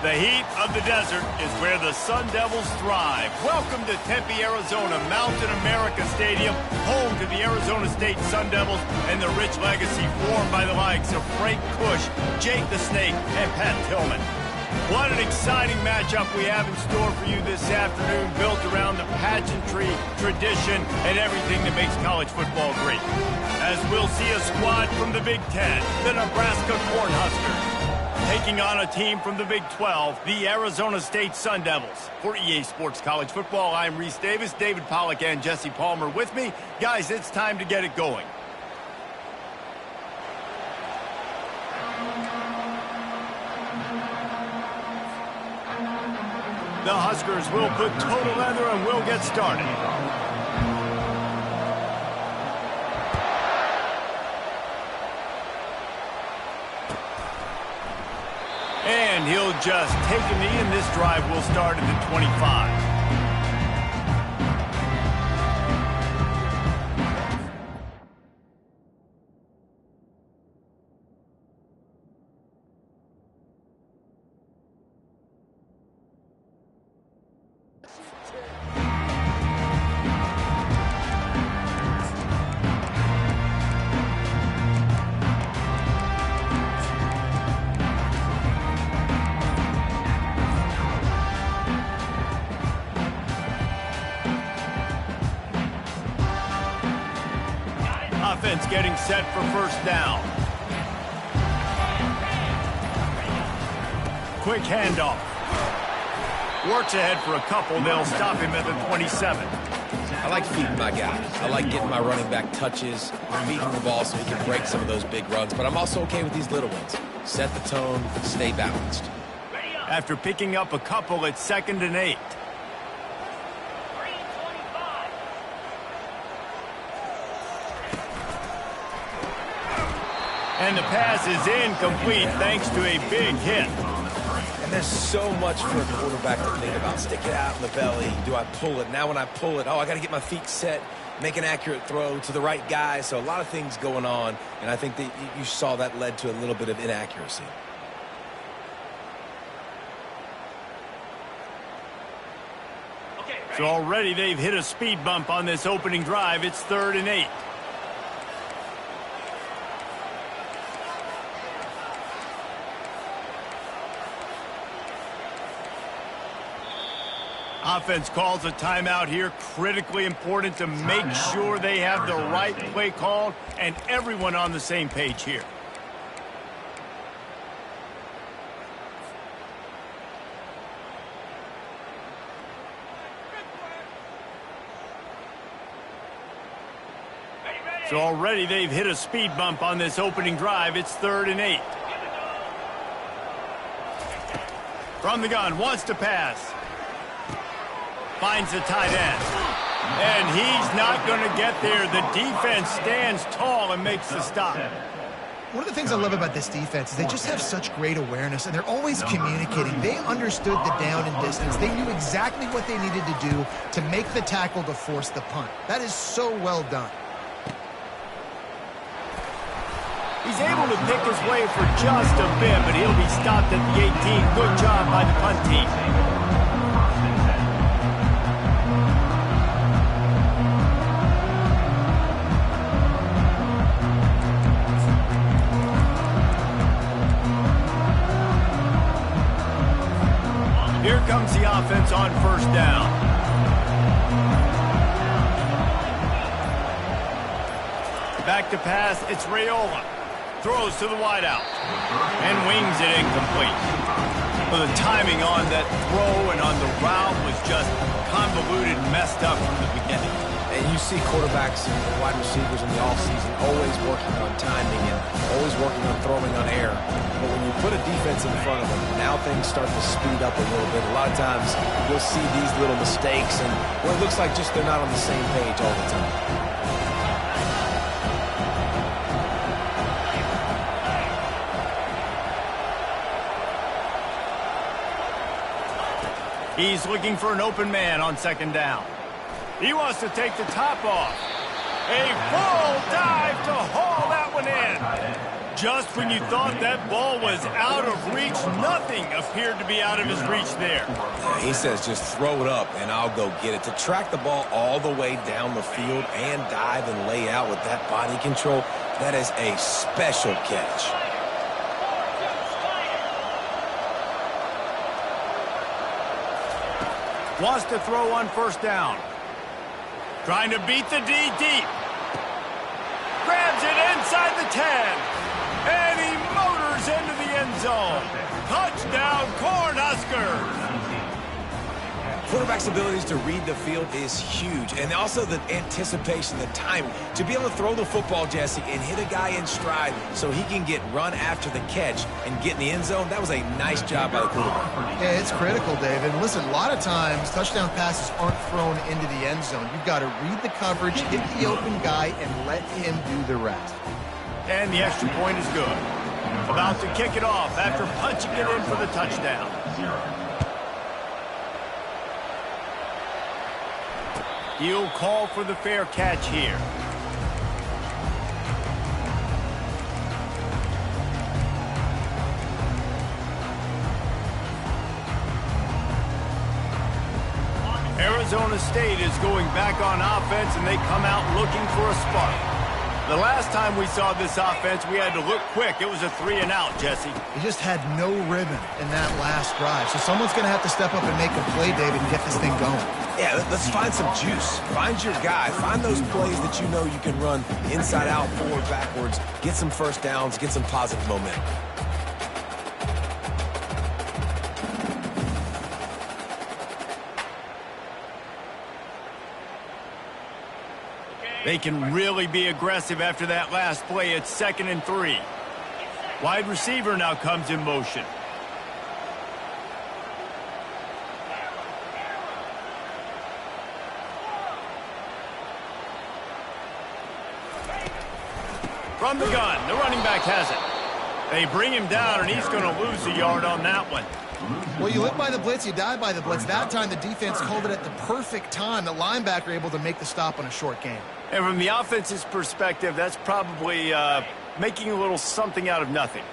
The heat of the desert is where the Sun Devils thrive. Welcome to Tempe, Arizona, Mountain America Stadium, home to the Arizona State Sun Devils and the rich legacy formed by the likes of Frank Kush, Jake the Snake, and Pat Tillman. What an exciting matchup we have in store for you this afternoon, built around the pageantry, tradition, and everything that makes college football great. As we'll see a squad from the Big Ten, the Nebraska Cornhuskers, taking on a team from the Big 12, the Arizona State Sun Devils. For EA Sports College Football, I'm Reese Davis, David Pollack, and Jesse Palmer with me. Guys, it's time to get it going. The Huskers will put total leather and we'll get started. And he'll just take a knee, and this drive will start at the 25. Offense getting set for first down. Quick handoff. Works ahead for a couple. They'll stop him at the 27. I like feeding my guys. I like getting my running back touches, feeding the ball so he can break some of those big runs. But I'm also okay with these little ones. Set the tone, stay balanced. After picking up a couple, it's 2nd and 8. And the pass is incomplete thanks to a big hit. And there's so much for a quarterback to think about. Stick it out in the belly. Do I pull it? Now when I pull it, I got to get my feet set, make an accurate throw to the right guy. So a lot of things going on, and I think that you saw that led to a little bit of inaccuracy. So already they've hit a speed bump on this opening drive. It's 3rd and 8. Offense calls a timeout here. Critically important to make sure they have the right play called and everyone on the same page here. So already they've hit a speed bump on this opening drive. It's 3rd and 8. From the gun, wants to pass. Finds the tight end. And he's not going to get there. The defense stands tall and makes the stop. One of the things I love about this defense is they just have such great awareness, and they're always communicating. They understood the down and distance. They knew exactly what they needed to do to make the tackle to force the punt. That is so well done. He's able to pick his way for just a bit, but he'll be stopped at the 18. Good job by the punt team. Here comes the offense on first down. Back to pass, it's Raiola. Throws to the wideout. And wings it incomplete. Well, the timing on that throw and on the route was just convoluted and messed up from the beginning. And you see quarterbacks and wide receivers in the offseason always working on timing and always working on throwing on air. But when you put a defense in front of them, now things start to speed up a little bit. A lot of times you'll see these little mistakes and where it looks like just they're not on the same page all the time. He's looking for an open man on 2nd down. He wants to take the top off. A full dive to haul that one in. Just when you thought that ball was out of reach, nothing appeared to be out of his reach there. He says just throw it up and I'll go get it. To track the ball all the way down the field and dive and lay out with that body control, that is a special catch. Wants to throw on first down. Trying to beat the D deep. Grabs it inside the 10. And he motors into the end zone. Touchdown, Cornhuskers. Quarterback's abilities to read the field is huge. And also the anticipation, the time. To be able to throw the football, Jesse, and hit a guy in stride so he can get run after the catch and get in the end zone, that was a nice job by the quarterback. Yeah, it's critical, David. And listen, a lot of times touchdown passes aren't thrown into the end zone. You've got to read the coverage, hit the open guy, and let him do the rest. And the extra point is good. About to kick it off after punching it in for the touchdown. He'll call for the fair catch here. Arizona State is going back on offense, and they come out looking for a spark. The last time we saw this offense, we had to look quick. It was a 3-and-out, Jesse. He just had no rhythm in that last drive. So someone's going to have to step up and make a play, David, and get this thing going. Yeah, let's find some juice. Find your guy. Find those plays that you know you can run inside out, forward, backwards. Get some first downs. Get some positive momentum. They can really be aggressive after that last play. It's 2nd and 3. Wide receiver now comes in motion. From the gun, the running back has it. They bring him down, and he's going to lose a yard on that one. Well, you live by the blitz, you die by the blitz. That time the defense called it at the perfect time. The linebacker able to make the stop on a short gain. And from the offense's perspective, that's probably making a little something out of nothing.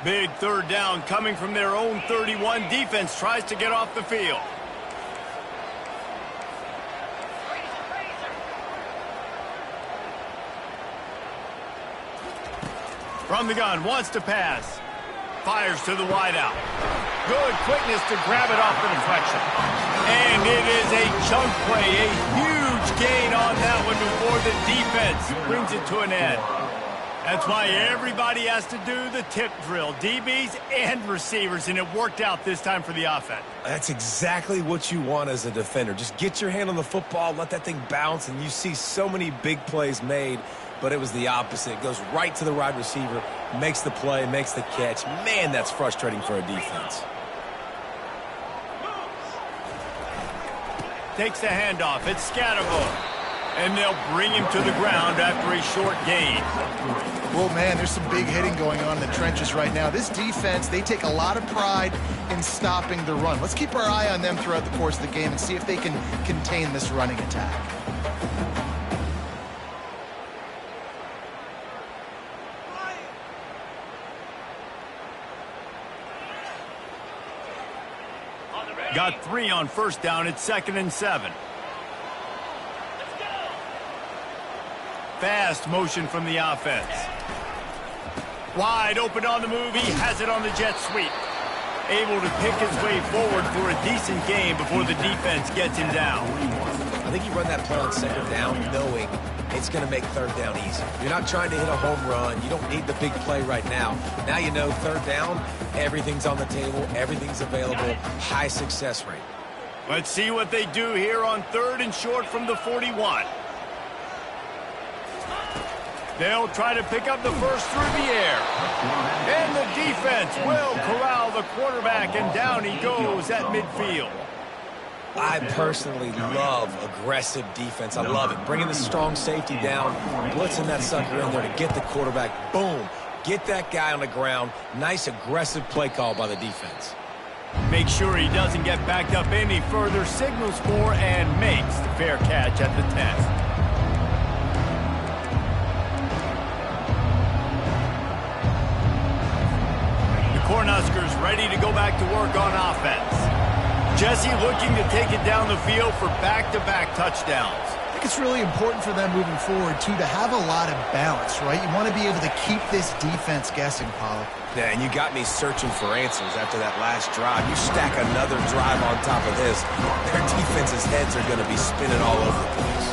Big third down coming from their own 31. Defense tries to get off the field. From the gun, wants to pass. Fires to the wideout. Good quickness to grab it off the deflection. And it is a chunk play, a huge gain on that one before the defense brings it to an end. That's why everybody has to do the tip drill, DBs and receivers, and it worked out this time for the offense. That's exactly what you want as a defender. Just get your hand on the football, let that thing bounce, and you see so many big plays made, but it was the opposite. It goes right to the wide receiver, makes the play, makes the catch. Man, that's frustrating for a defense. Takes the handoff. It's Scatterbo. And they'll bring him to the ground after a short gain. Well, man, there's some big hitting going on in the trenches right now. This defense, they take a lot of pride in stopping the run. Let's keep our eye on them throughout the course of the game and see if they can contain this running attack. Got 3 on first down. It's 2nd and 7. Fast motion from the offense. Wide open on the move. He has it on the jet sweep. Able to pick his way forward for a decent gain before the defense gets him down. I think you run that play on 2nd down knowing it's going to make 3rd down easy. You're not trying to hit a home run. You don't need the big play right now. Now you know 3rd down, everything's on the table, everything's available, high success rate. Let's see what they do here on 3rd and short from the 41. They'll try to pick up the first through the air. And the defense will corral the quarterback, and down he goes at midfield. I personally love aggressive defense. I love it. Bringing the strong safety down, blitzing that sucker in there to get the quarterback. Boom. Get that guy on the ground. Nice aggressive play call by the defense. Make sure he doesn't get backed up any further, signals for, and makes the fair catch at the 10. ready to go back to work on offense. Jesse looking to take it down the field for back-to-back touchdowns. I think it's really important for them moving forward, too, to have a lot of balance, right? You want to be able to keep this defense guessing, Pollock. Yeah, and you got me searching for answers after that last drive. You stack another drive on top of this, their defense's heads are going to be spinning all over the place.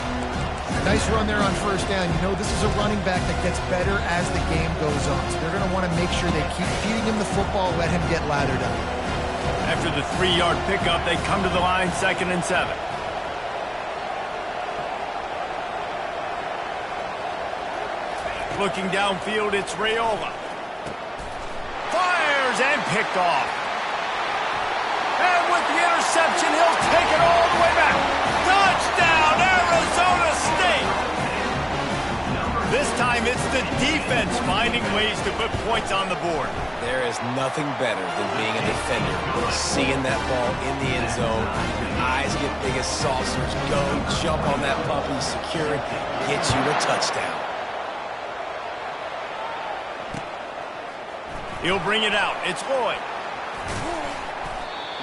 Nice run there on first down. You know, this is a running back that gets better as the game goes on. So they're going to want to make sure they keep feeding him the football, let him get lathered up. After the 3-yard pickup, they come to the line 2nd and 7. Looking downfield, it's Raiola. Fires and picked off. And with the interception, he'll take it all the way back. Touchdown, Arizona State! This time it's the defense finding ways to put points on the board. There is nothing better than being a defender. Seeing that ball in the end zone, your eyes get big as saucers, go, jump on that puppy, secure it, get you a touchdown. He'll bring it out. It's Lloyd.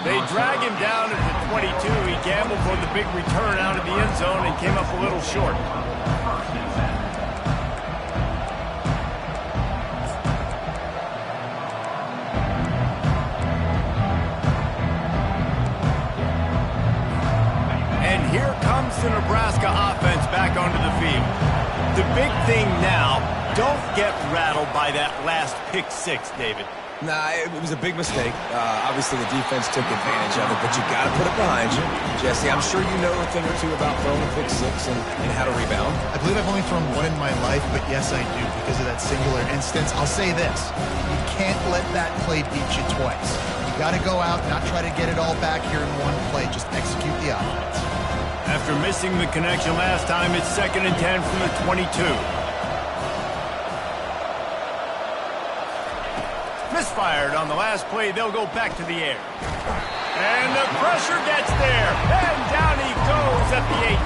They drag him down at the 22. He gambled for the big return out of the end zone and came up a little short. And here comes the Nebraska offense back onto the field. The big thing now, don't get rattled by that last pick-6, David. Nah, it was a big mistake. Obviously, the defense took advantage of it, but you got to put it behind you. Jesse, I'm sure you know a thing or two about throwing a pick-6 and how to rebound. I believe I've only thrown one in my life, but yes, I do because of that singular instance. I'll say this. You can't let that play beat you twice. You got to go out, not try to get it all back here in one play. Just execute the offense. After missing the connection last time, it's 2nd and 10 from the 22. Misfired on the last play. They'll go back to the air. And the pressure gets there. And down he goes at the 18.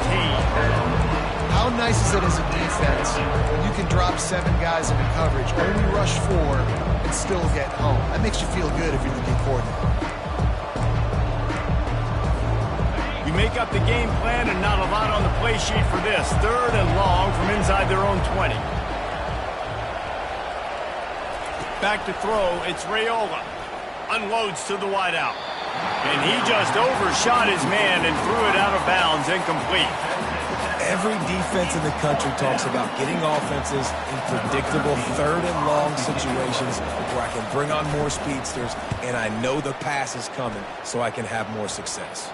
How nice is it as a defense when you can drop 7 guys into coverage, only rush 4, and still get home? That makes you feel good if you're the D coordinator. You make up the game plan and not a lot on the play sheet for this. 3rd and long from inside their own 20. Back to throw, it's Raiola. Unloads to the wideout. And he just overshot his man and threw it out of bounds, incomplete. Every defense in the country talks about getting offenses in predictable 3rd and long situations where I can bring on more speedsters and I know the pass is coming so I can have more success.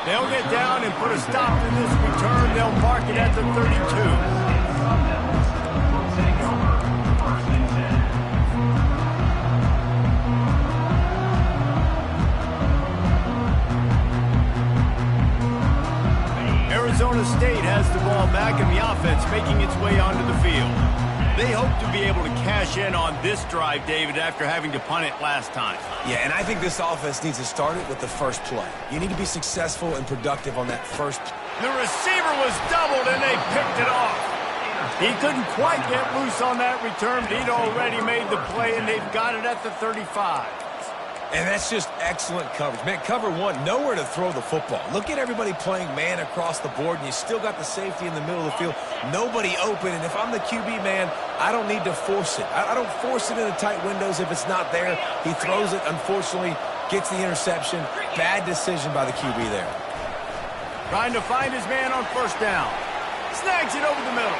They'll get down and put a stop to this return. They'll mark it at the 32. Arizona State has the ball back and the offense making its way onto the field. They hope to be able to cash in on this drive, David, after having to punt it last time. Yeah, and I think this offense needs to start it with the first play. You need to be successful and productive on that first play. The receiver was doubled and they picked it off. He couldn't quite get loose on that return, but he'd already made the play and they've got it at the 35. And that's just excellent coverage. Man, cover 1, nowhere to throw the football. Look at everybody playing man across the board, and you still got the safety in the middle of the field. Nobody open, and if I'm the QB man, I don't need to force it. I don't force it into tight windows if it's not there. He throws it, unfortunately, gets the interception. Bad decision by the QB there. Trying to find his man on first down. Snags it over the middle.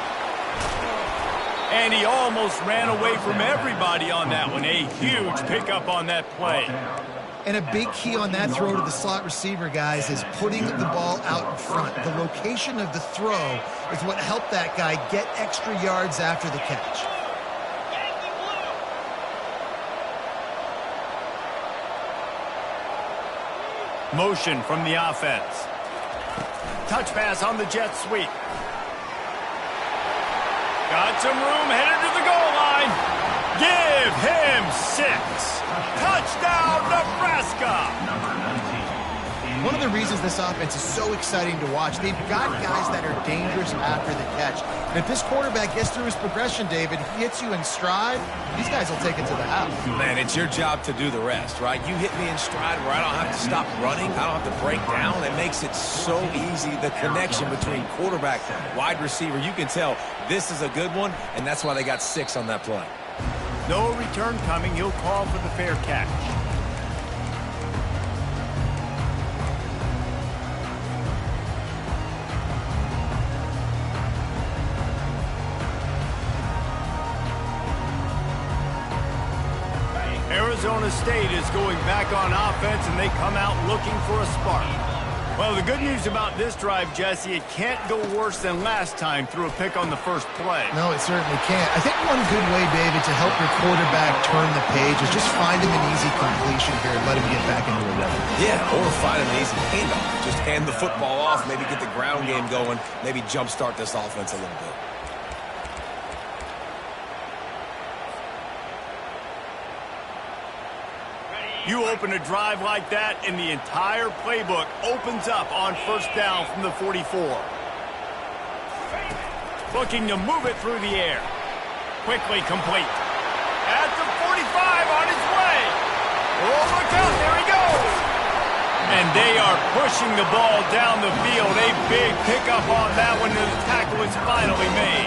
And he almost ran away from everybody on that one. A huge pickup on that play. And a big key on that throw to the slot receiver, guys, is putting the ball out in front. The location of the throw is what helped that guy get extra yards after the catch. Motion from the offense. Touch pass on the jet sweep. Got some room, headed to the goal line. Give him 6. Touchdown, Nebraska. one of the reasons this offense is so exciting to watch. They've got guys that are dangerous after the catch. And if this quarterback gets through his progression, David, he hits you in stride, these guys will take it to the house. Man, it's your job to do the rest, right? You hit me in stride where I don't have to stop running. I don't have to break down. It makes it so easy, the connection between quarterback and wide receiver. You can tell this is a good one, and that's why they got 6 on that play. No return coming. He'll call for the fair catch. Arizona State is going back on offense, and they come out looking for a spark. Well, the good news about this drive, Jesse, it can't go worse than last time through a pick on the first play. No, it certainly can't. I think one good way, David, to help your quarterback turn the page is just find him an easy completion here and let him get back into a rhythm. Yeah, or find him an easy handoff. Just hand the football off, maybe get the ground game going, maybe jumpstart this offense a little bit. You open a drive like that, and the entire playbook opens up on first down from the 44. Looking to move it through the air. Quickly complete. At the 45 on his way. Oh, look out, there he goes. And they are pushing the ball down the field. A big pickup on that one, and the tackle is finally made.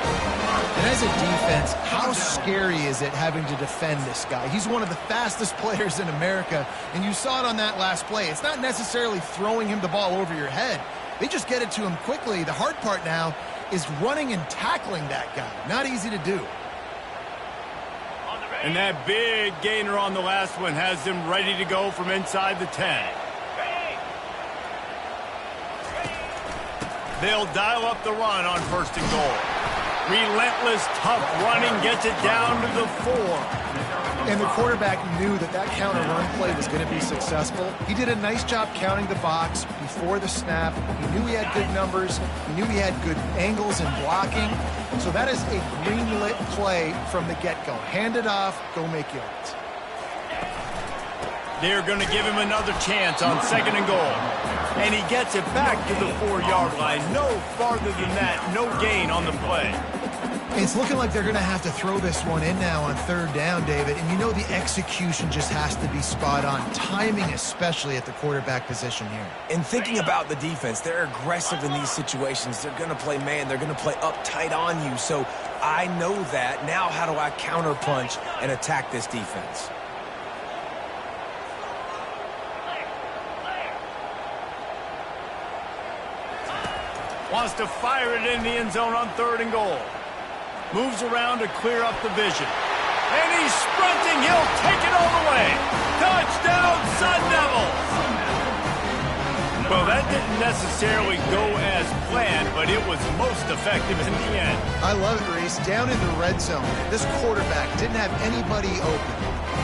And as a defense, how scary is it having to defend this guy? He's one of the fastest players in America, and you saw it on that last play. It's not necessarily throwing him the ball over your head. They just get it to him quickly. The hard part now is running and tackling that guy. Not easy to do. And that big gainer on the last one has them ready to go from inside the 10. They'll dial up the run on first and goal. Relentless, tough running gets it down to the 4. And the quarterback knew that that counter run play was going to be successful. He did a nice job counting the box before the snap. He knew he had good numbers. He knew he had good angles and blocking. So that is a green-lit play from the get-go. Hand it off, go make yards. They're going to give him another chance on second and goal. And he gets it back to the 4-yard line. No farther than that. No gain on the play. It's looking like they're going to have to throw this one in now on third down, David. And you know the execution just has to be spot on. Timing especially at the quarterback position here. And thinking about the defense, they're aggressive in these situations. They're going to play man. They're going to play up tight on you. So I know that. Now how do I counterpunch and attack this defense? Wants to fire it in the end zone on third and goal. Moves around to clear up the vision. And he's sprinting. He'll take it all the way. Touchdown, Sun Devils! Well, that didn't necessarily go as planned, but it was most effective in the end. I love it, Reese. Down in the red zone, this quarterback didn't have anybody open.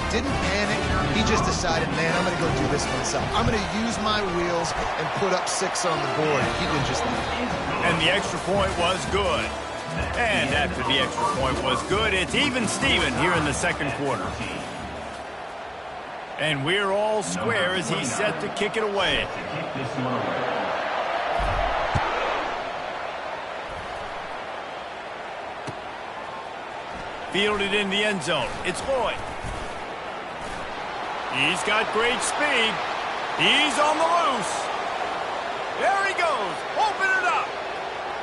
Didn't panic. He just decided, man, I'm going to go do this myself. I'm going to use my wheels and put up 6 on the board. He did just that. And the extra point was good. And after the extra point was good, it's even Steven here in the second quarter. And we're all square as he's set to kick it away. Fielded in the end zone. It's Lloyd. He's got great speed. He's on the loose. There he goes. Open it up.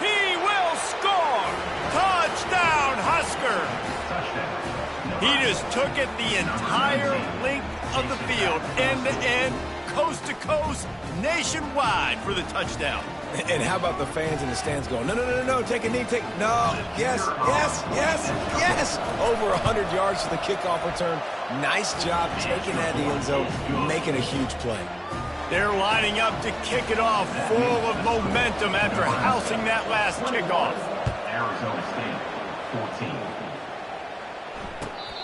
He will score. Touchdown, Husker. He just took it the entire length of the field, end to end, coast to coast, nationwide for the touchdown. And how about the fans in the stands going, no, no, no, no, take a knee, no, yes, yes, yes, yes. Over 100 yards to the kickoff return. Nice job taking that in the end zone, making a huge play. They're lining up to kick it off, full of momentum after housing that last kickoff. Arizona State, 14.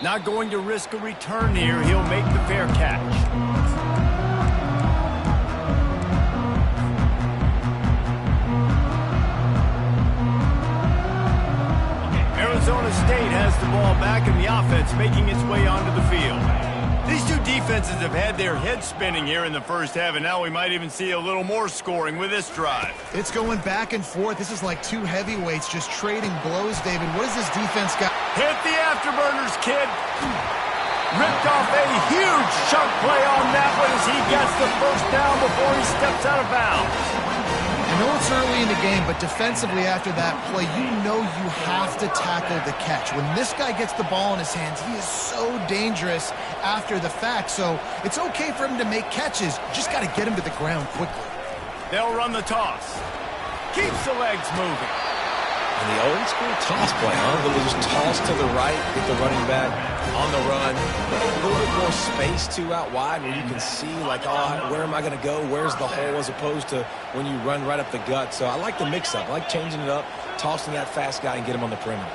Not going to risk a return here. He'll make the fair catch. Arizona State has the ball back, and the offense making its way onto the field. These two defenses have had their heads spinning here in the first half, and now we might even see a little more scoring with this drive. It's going back and forth. This is like two heavyweights just trading blows, David. What has this defense got? Hit the afterburners, kid. Ripped off a huge chunk play on that one as he gets the first down before he steps out of bounds. I know it's early in the game, but defensively after that play, you know you have to tackle the catch. When this guy gets the ball in his hands, he is so dangerous after the fact. So it's okay for him to make catches. Just got to get him to the ground quickly. They'll run the toss. Keeps the legs moving. And the old school toss play, huh? We'll just toss to the right, get the running back on the run. A little bit more space, too, out wide where you can see, like, oh, where am I going to go? Where's the hole? As opposed to when you run right up the gut. So I like the mix-up. I like changing it up, tossing that fast guy and get him on the perimeter.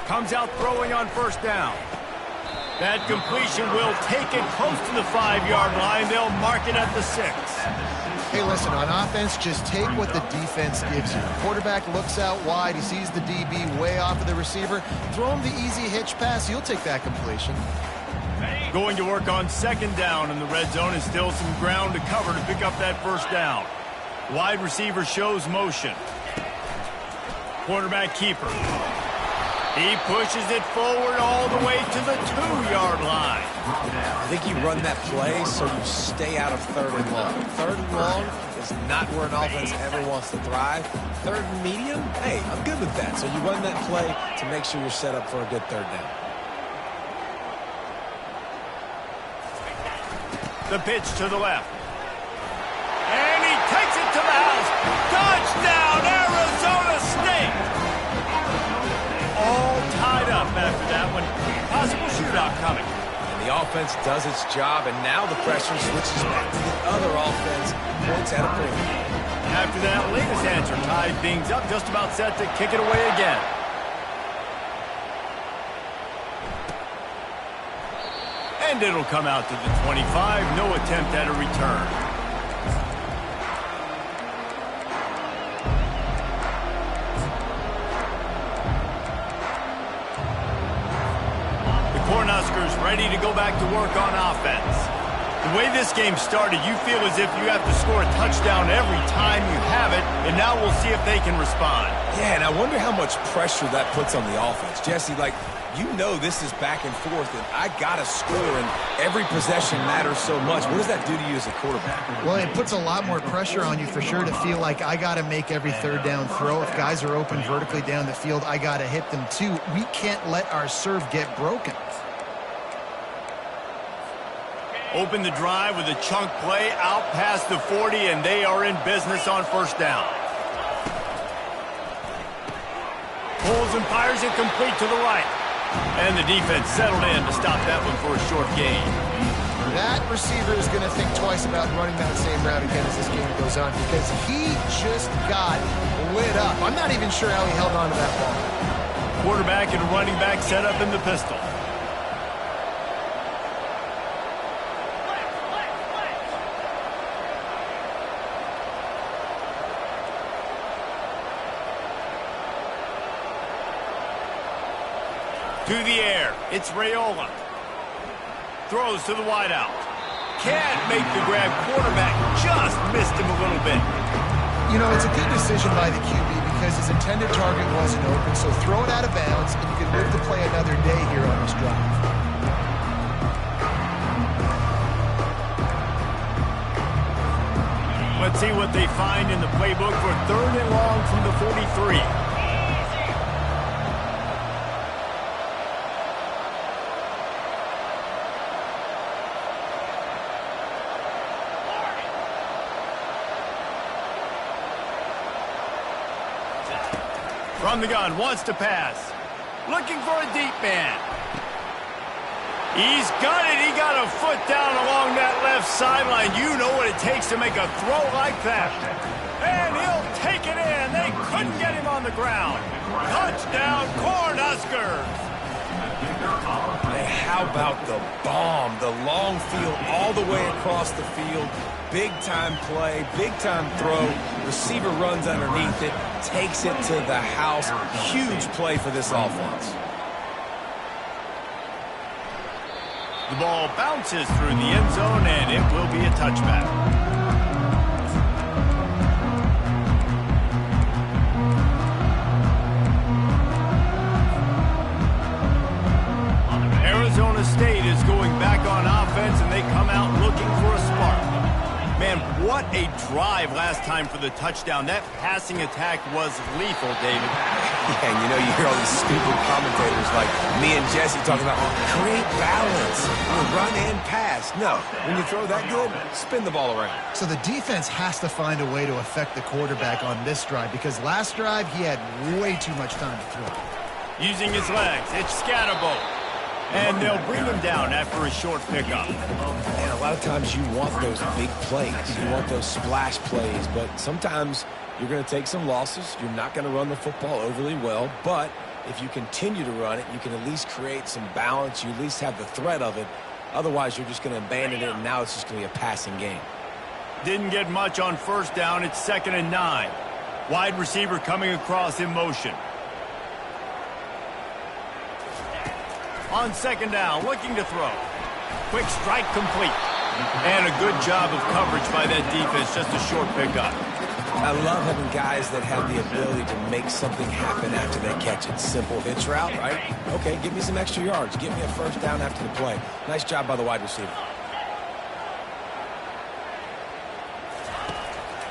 Comes out throwing on first down. That completion will take it close to the 5-yard line. They'll mark it at the 6. Hey, listen, on offense, just take what the defense gives you. The quarterback looks out wide. He sees the DB way off of the receiver. Throw him the easy hitch pass. He'll take that completion. Going to work on second down in the red zone, and still some ground to cover to pick up that first down. Wide receiver shows motion. Quarterback keeper. He pushes it forward all the way to the 2-yard line. I think you run that play so you stay out of third and long. Third and long is not where an offense ever wants to thrive. Third and medium, hey, I'm good with that. So you run that play to make sure you're set up for a good third down. The pitch to the left. And he takes it to the house. Touchdown, Arizona State! All tied up after that one. Possible shootout coming. And the offense does its job, and now the pressure switches back to the other offense. Points at a premium. After that latest answer, tied things up, just about set to kick it away again. And it'll come out to the 25. No attempt at a return. Cornhuskers ready to go back to work on offense. The way this game started, you feel as if you have to score a touchdown every time you have it, and now we'll see if they can respond. Yeah, and I wonder how much pressure that puts on the offense. Jesse, like, you know this is back and forth, and I got to score, and every possession matters so much. What does that do to you as a quarterback? Well, it puts a lot more pressure on you for sure to feel like I got to make every third down throw. If guys are open vertically down the field, I got to hit them too. We can't let our serve get broken. Open the drive with a chunk play out past the 40, and they are in business on first down. Pulls and fires it complete to the right. And the defense settled in to stop that one for a short gain. That receiver is going to think twice about running that same route again as this game goes on, because he just got lit up. I'm not even sure how he held on to that ball. Quarterback and running back set up in the pistol. To the air, it's Raiola. Throws to the wideout. Can't make the grab. Quarterback just missed him a little bit. You know, it's a good decision by the QB because his intended target wasn't open, so throw it out of bounds, and you can live to play another day here on this drive. Let's see what they find in the playbook for third and long from the 43. From the gun, wants to pass. Looking for a deep man. He's got it. He got a foot down along that left sideline. You know what it takes to make a throw like that. And he'll take it in. They couldn't get him on the ground. Touchdown, Cornhuskers. Hey, how about the bomb? The long field all the way across the field. Big-time play, big-time throw. Receiver runs underneath it, takes it to the house. Huge play for this offense. The ball bounces through the end zone, and it will be a touchback. Arizona State is going back on offense, and they come out looking for a spark. Man, what a drive last time for the touchdown. That passing attack was lethal, David. Yeah, and you know, you hear all these stupid commentators like me and Jesse talking about create balance, run and pass. No, when you throw that good, spin the ball around. So the defense has to find a way to affect the quarterback on this drive, because last drive he had way too much time to throw. Using his legs, it's Scatterbo. And they'll bring him down after a short pickup. And a lot of times you want those big plays. You want those splash plays. But sometimes you're going to take some losses. You're not going to run the football overly well. But if you continue to run it, you can at least create some balance. You at least have the threat of it. Otherwise, you're just going to abandon it, and now it's just going to be a passing game. Didn't get much on first down. It's 2nd and 9. Wide receiver coming across in motion. On 2nd down, looking to throw. Quick strike complete. And a good job of coverage by that defense, just a short pickup. I love having guys that have the ability to make something happen after they catch it. Simple hitch route, right? Okay, give me some extra yards. Give me a first down after the play. Nice job by the wide receiver.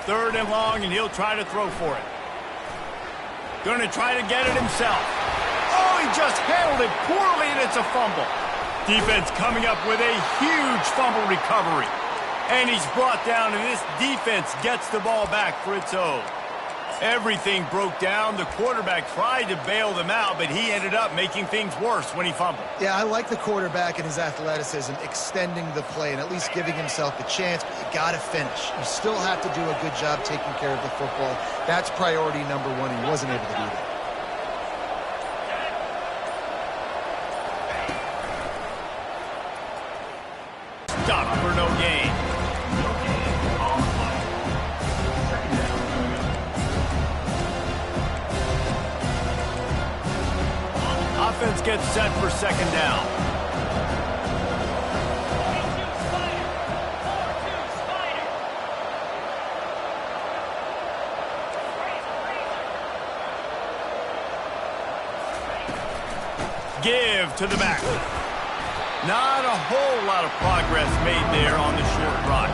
3rd and long, and he'll try to throw for it. Going to try to get it himself. Oh, he just handled it poorly, and it's a fumble. Defense coming up with a huge fumble recovery. And he's brought down, and this defense gets the ball back for its own. Everything broke down. The quarterback tried to bail them out, but he ended up making things worse when he fumbled. Yeah, I like the quarterback and his athleticism, extending the play and at least giving himself a chance, but you got to finish. You still have to do a good job taking care of the football. That's priority number one. He wasn't able to do that. Stop for no gain. Offense gets set for 2nd down. Give to the back. Not a whole lot of progress made there on the short run.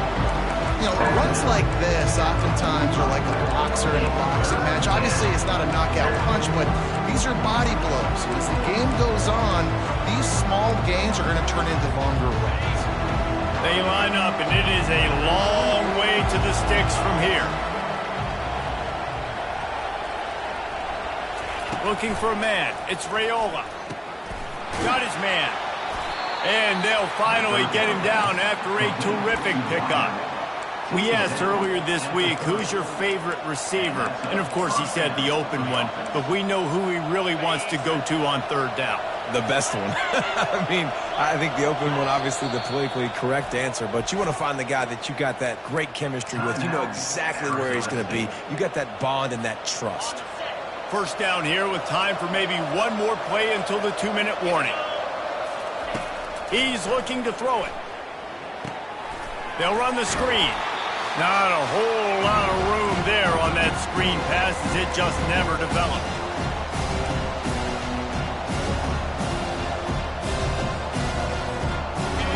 You know, runs like this oftentimes are like a boxer in a boxing match. Obviously, it's not a knockout punch, but these are body blows. As the game goes on, these small gains are going to turn into longer runs. They line up, and it is a long way to the sticks from here. Looking for a man. It's Raiola. Got his man. And they'll finally get him down after a terrific pickup. We asked earlier this week, who's your favorite receiver? And, of course, he said the open one, but we know who he really wants to go to on 3rd down. The best one. I mean, I think the open one, obviously the politically correct answer, but you want to find the guy that you got that great chemistry with. You know exactly where he's going to be. You got that bond and that trust. 1st down here with time for maybe one more play until the 2-minute warning. He's looking to throw it. They'll run the screen. Not a whole lot of room there on that screen pass, as it just never developed.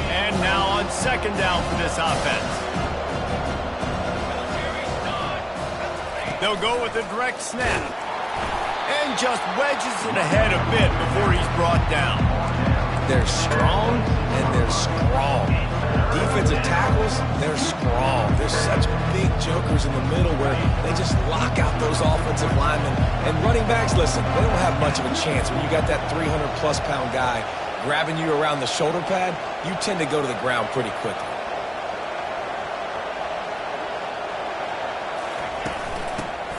And now on 2nd down for this offense. They'll go with a direct snap. And just wedges it ahead a bit before he's brought down. They're strong, and they're strong. Defensive tackles, they're strong. There's such big jokers in the middle where they just lock out those offensive linemen. And running backs, listen, they don't have much of a chance. When you got that 300-plus pound guy grabbing you around the shoulder pad, you tend to go to the ground pretty quickly.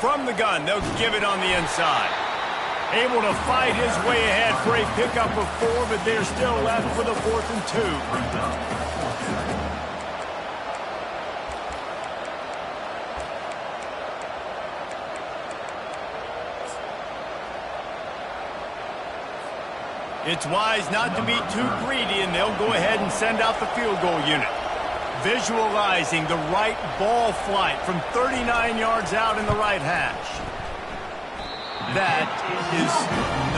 From the gun, they'll give it on the inside. Able to fight his way ahead for a pickup of 4, but they're still left for the 4th and 2. It's wise not to be too greedy, and they'll go ahead and send out the field goal unit. Visualizing the right ball flight from 39 yards out in the right hash. That is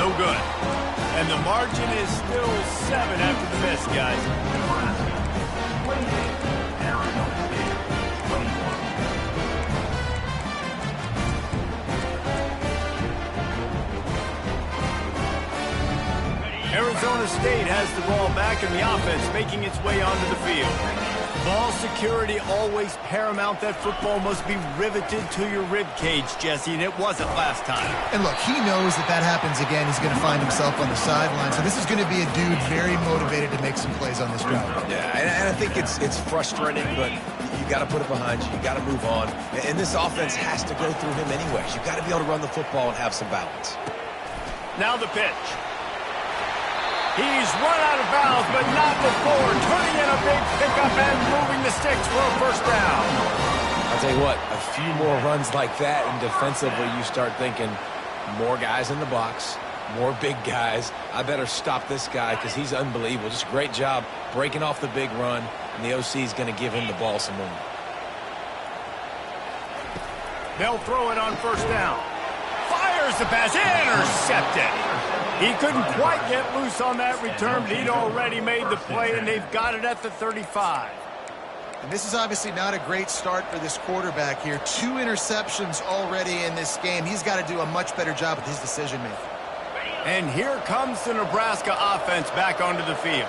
no good. And the margin is still 7 after the miss, guys. Arizona State has the ball back in the offense, making its way onto the field. Ball security always paramount. That football must be riveted to your rib cage, Jesse, and it wasn't last time. And look, he knows that happens again. He's going to find himself on the sideline. So this is going to be a dude very motivated to make some plays on this drive. Yeah, and I think it's frustrating, but you got to put it behind you. You got to move on. And this offense has to go through him anyways. You got to be able to run the football and have some balance. Now the pitch. He's run out of bounds, but not before turning in a big pickup and moving the sticks for a first down. I'll tell you what, a few more runs like that, and defensively you start thinking more guys in the box, more big guys. I better stop this guy because he's unbelievable. Just a great job breaking off the big run, and the OC is going to give him the ball some more. They'll throw it on first down. Fires the pass, intercepted. He couldn't quite get loose on that return, but he'd already made the play, and they've got it at the 35. And this is obviously not a great start for this quarterback here. 2 interceptions already in this game. He's got to do a much better job with his decision-making. And here comes the Nebraska offense back onto the field.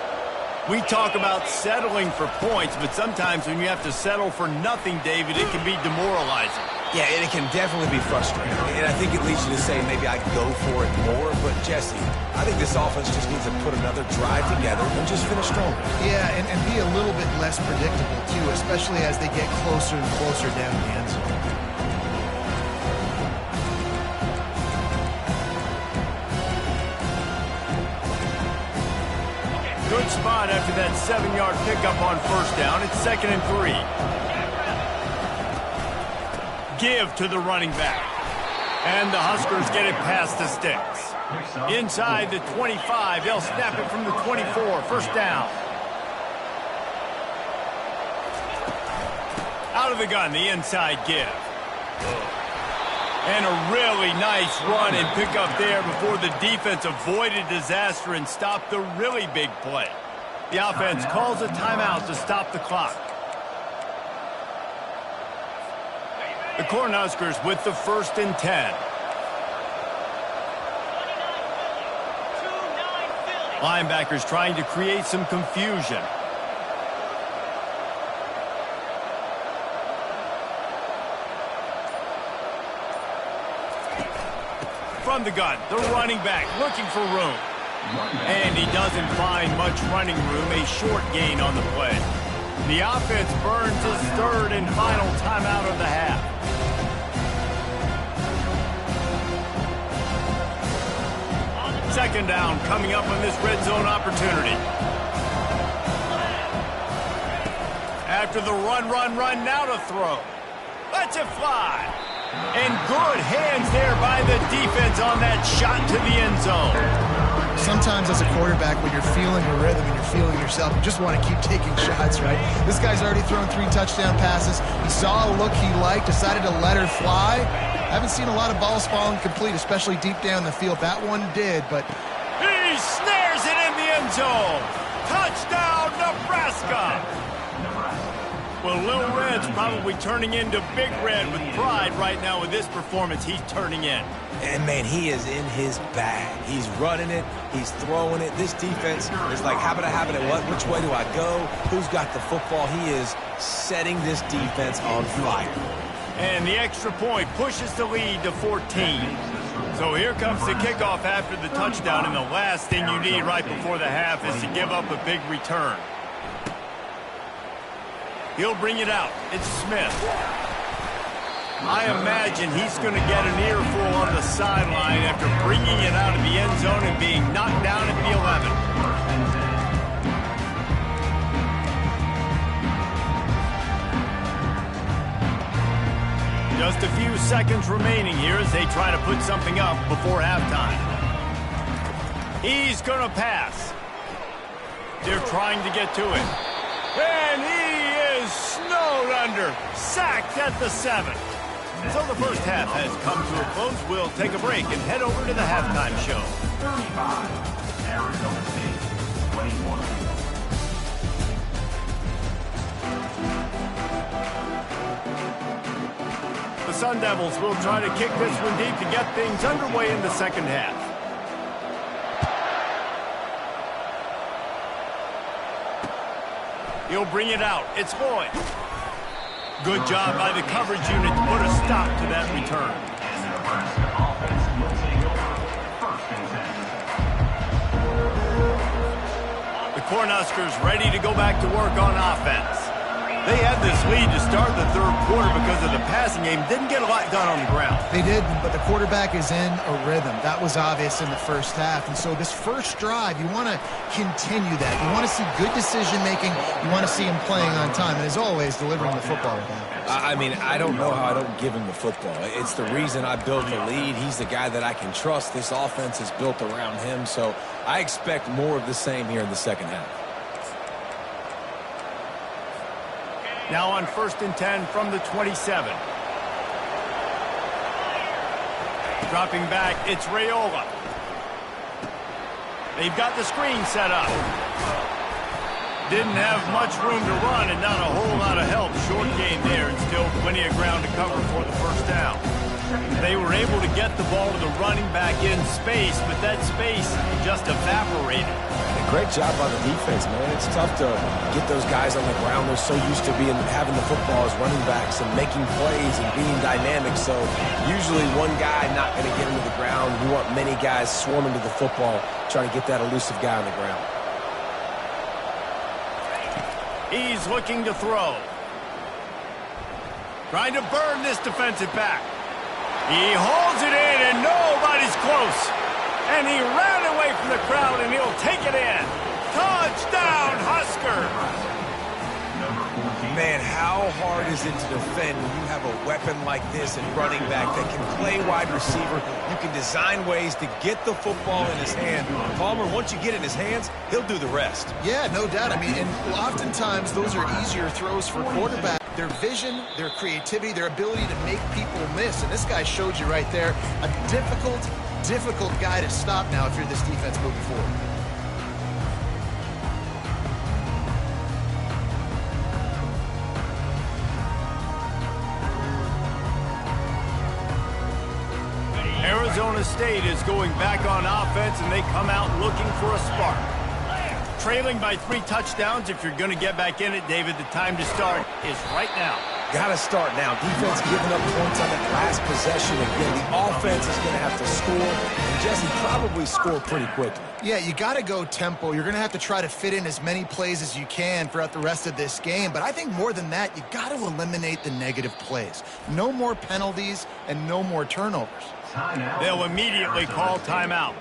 We talk about settling for points, but sometimes when you have to settle for nothing, David, it can be demoralizing. Yeah, and it can definitely be frustrating. And I think it leads you to say maybe I go for it more. But, Jesse, I think this offense just needs to put another drive together and just finish stronger. Yeah, and be a little bit less predictable, too, especially as they get closer and closer down the end zone. Good spot after that 7-yard pickup on first down. It's 2nd and 3. Give to the running back. And the Huskers get it past the sticks. Inside the 25, they'll snap it from the 24. First down. Out of the gun, the inside give. And a really nice run and pick up there before the defense avoided disaster and stopped the really big play. The offense calls a timeout to stop the clock. The Cornhuskers with the 1st and 10. Linebackers trying to create some confusion. From the gun, the running back looking for room. And he doesn't find much running room, a short gain on the play. The offense burns his 3rd and final timeout of the half. Second down coming up on this red zone opportunity. After the run, now to throw. Lets it fly. And good hands there by the defense on that shot to the end zone. Sometimes as a quarterback, when you're feeling a rhythm and you're feeling yourself, you just want to keep taking shots, right? This guy's already thrown 3 touchdown passes. He saw a look he liked, decided to let her fly. Haven't seen a lot of balls falling complete, especially deep down the field. That one did, but he snares it in the end zone. Touchdown, Nebraska. Well, Little Red's probably turning into Big Red with pride right now with this performance he's turning in. And, man, he is in his bag. He's running it. He's throwing it. This defense is like, how about I have it at what? Which way do I go? Who's got the football? He is setting this defense on fire. And the extra point pushes the lead to 14. So here comes the kickoff after the touchdown, and the last thing you need right before the half is to give up a big return. He'll bring it out. It's Smith. I imagine he's going to get an earful on the sideline after bringing it out down and being knocked down at the 11. Just a few seconds remaining here as they try to put something up before halftime. He's going to pass. They're trying to get to it. And he is snowed under. Sacked at the 7. So the first half has come to a close. We'll take a break and head over to the halftime show. 35, Arizona State, 21. The Sun Devils will try to kick this one deep to get things underway in the second half. He'll bring it out. It's Lloyd. Good job by the coverage unit to put a stop to that return. And the Nebraska offense will take over first and 10. The Cornhuskers ready to go back to work on offense. They had this lead to start the third quarter because of the passing game. Didn't get a lot done on the ground. They didn't, but the quarterback is in a rhythm. That was obvious in the first half. And so this first drive, you want to continue that. You want to see good decision-making. You want to see him playing on time. And as always, delivering the football down. I mean, I don't know how I don't give him the football. It's the reason I built the lead. He's the guy that I can trust. This offense is built around him. So I expect more of the same here in the second half. Now on 1st and 10 from the 27. Dropping back, it's Raiola. They've got the screen set up. Didn't have much room to run and not a whole lot of help. Short game there and still plenty of ground to cover for the first down. They were able to get the ball to the running back in space, but that space just evaporated. Great job by the defense, man. It's tough to get those guys on the ground. They're so used to having the football as running backs and making plays and being dynamic. So usually one guy not going to get him to the ground. You want many guys swarming to the football, trying to get that elusive guy on the ground. He's looking to throw. Trying to burn this defensive back. He holds it in and nobody's close. And he ran away from the crowd, and he'll take it in. Touchdown, Huskers! Man, how hard is it to defend when you have a weapon like this and running back that can play wide receiver? You can design ways to get the football in his hand. Palmer, once you get it in his hands, he'll do the rest. Yeah, no doubt. I mean, and oftentimes those are easier throws for quarterback. Their vision, their creativity, their ability to make people miss. And this guy showed you right there a difficult guy to stop now if you're this defense moving forward. Arizona State is going back on offense, and they come out looking for a spark. Trailing by 3 touchdowns. If you're going to get back in it, David, the time to start is right now. Got to start now. Defense giving up points on that last possession. Again, the offense is going to have to score, and Jesse probably score pretty quickly. Yeah, you got to go tempo. You're going to have to try to fit in as many plays as you can throughout the rest of this game. But I think more than that, you got to eliminate the negative plays. No more penalties and no more turnovers. They'll immediately call timeout.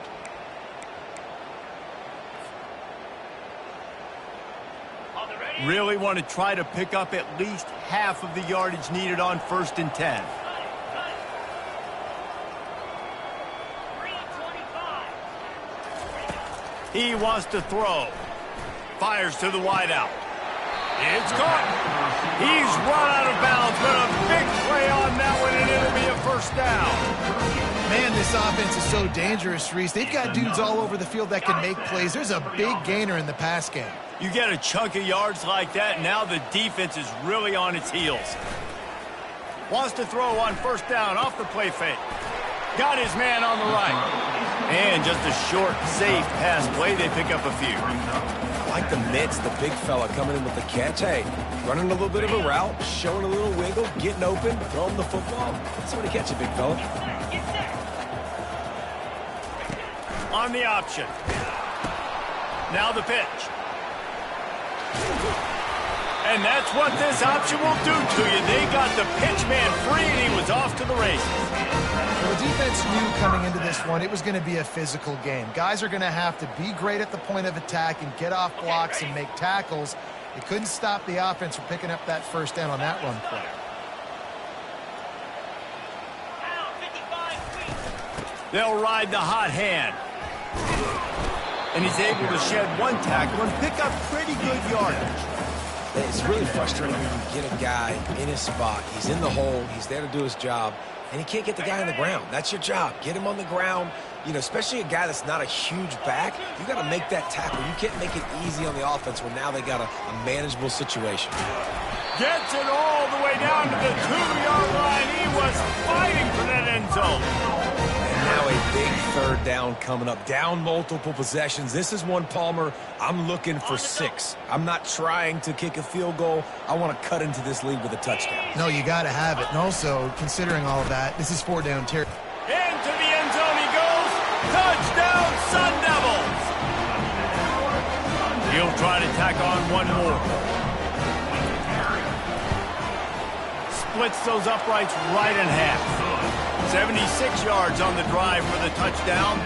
Really want to try to pick up at least half of the yardage needed on 1st and 10. He wants to throw. Fires to the wideout. It's caught. He's run out of bounds, but a big play on that one, and it'll be a first down. Man, this offense is so dangerous, Reese. They've got dudes all over the field that can make plays. There's a big gainer in the pass game. You get a chunk of yards like that, now the defense is really on its heels. Wants to throw on 1st down off the play fake. Got his man on the right. And just a short, safe pass play. They pick up a few. I like the mitts, the big fella coming in with the catch. Hey, running a little bit of a route, showing a little wiggle, getting open, throwing the football. Somebody catch it, big fella. On the option. Now the pitch. And that's what this option will do to you. They got the pitch man free, and he was off to the races. Well, the defense knew coming into this one it was going to be a physical game. Guys are going to have to be great at the point of attack and get off blocks and make tackles. They couldn't stop the offense from picking up that first down on that run play. They'll ride the hot hand. And he's able to shed one tackle and pick up pretty good yardage. It's really frustrating when you get a guy in his spot. He's in the hole. He's there to do his job. And he can't get the guy on the ground. That's your job. Get him on the ground. You know, especially a guy that's not a huge back. You got to make that tackle. You can't make it easy on the offense when now they got a manageable situation. Gets it all the way down to the 2-yard line. He was fighting for that end zone. Now a big third down coming up. Down multiple possessions. This is one, Palmer, I'm looking for 6. I'm not trying to kick a field goal. I want to cut into this lead with a touchdown. No, you got to have it. And also, considering all of that, this is 4-down territory. Into the end zone he goes. Touchdown, Sun Devils. He'll try to tack on one more. Splits those uprights right in half. 76 yards on the drive for the touchdown,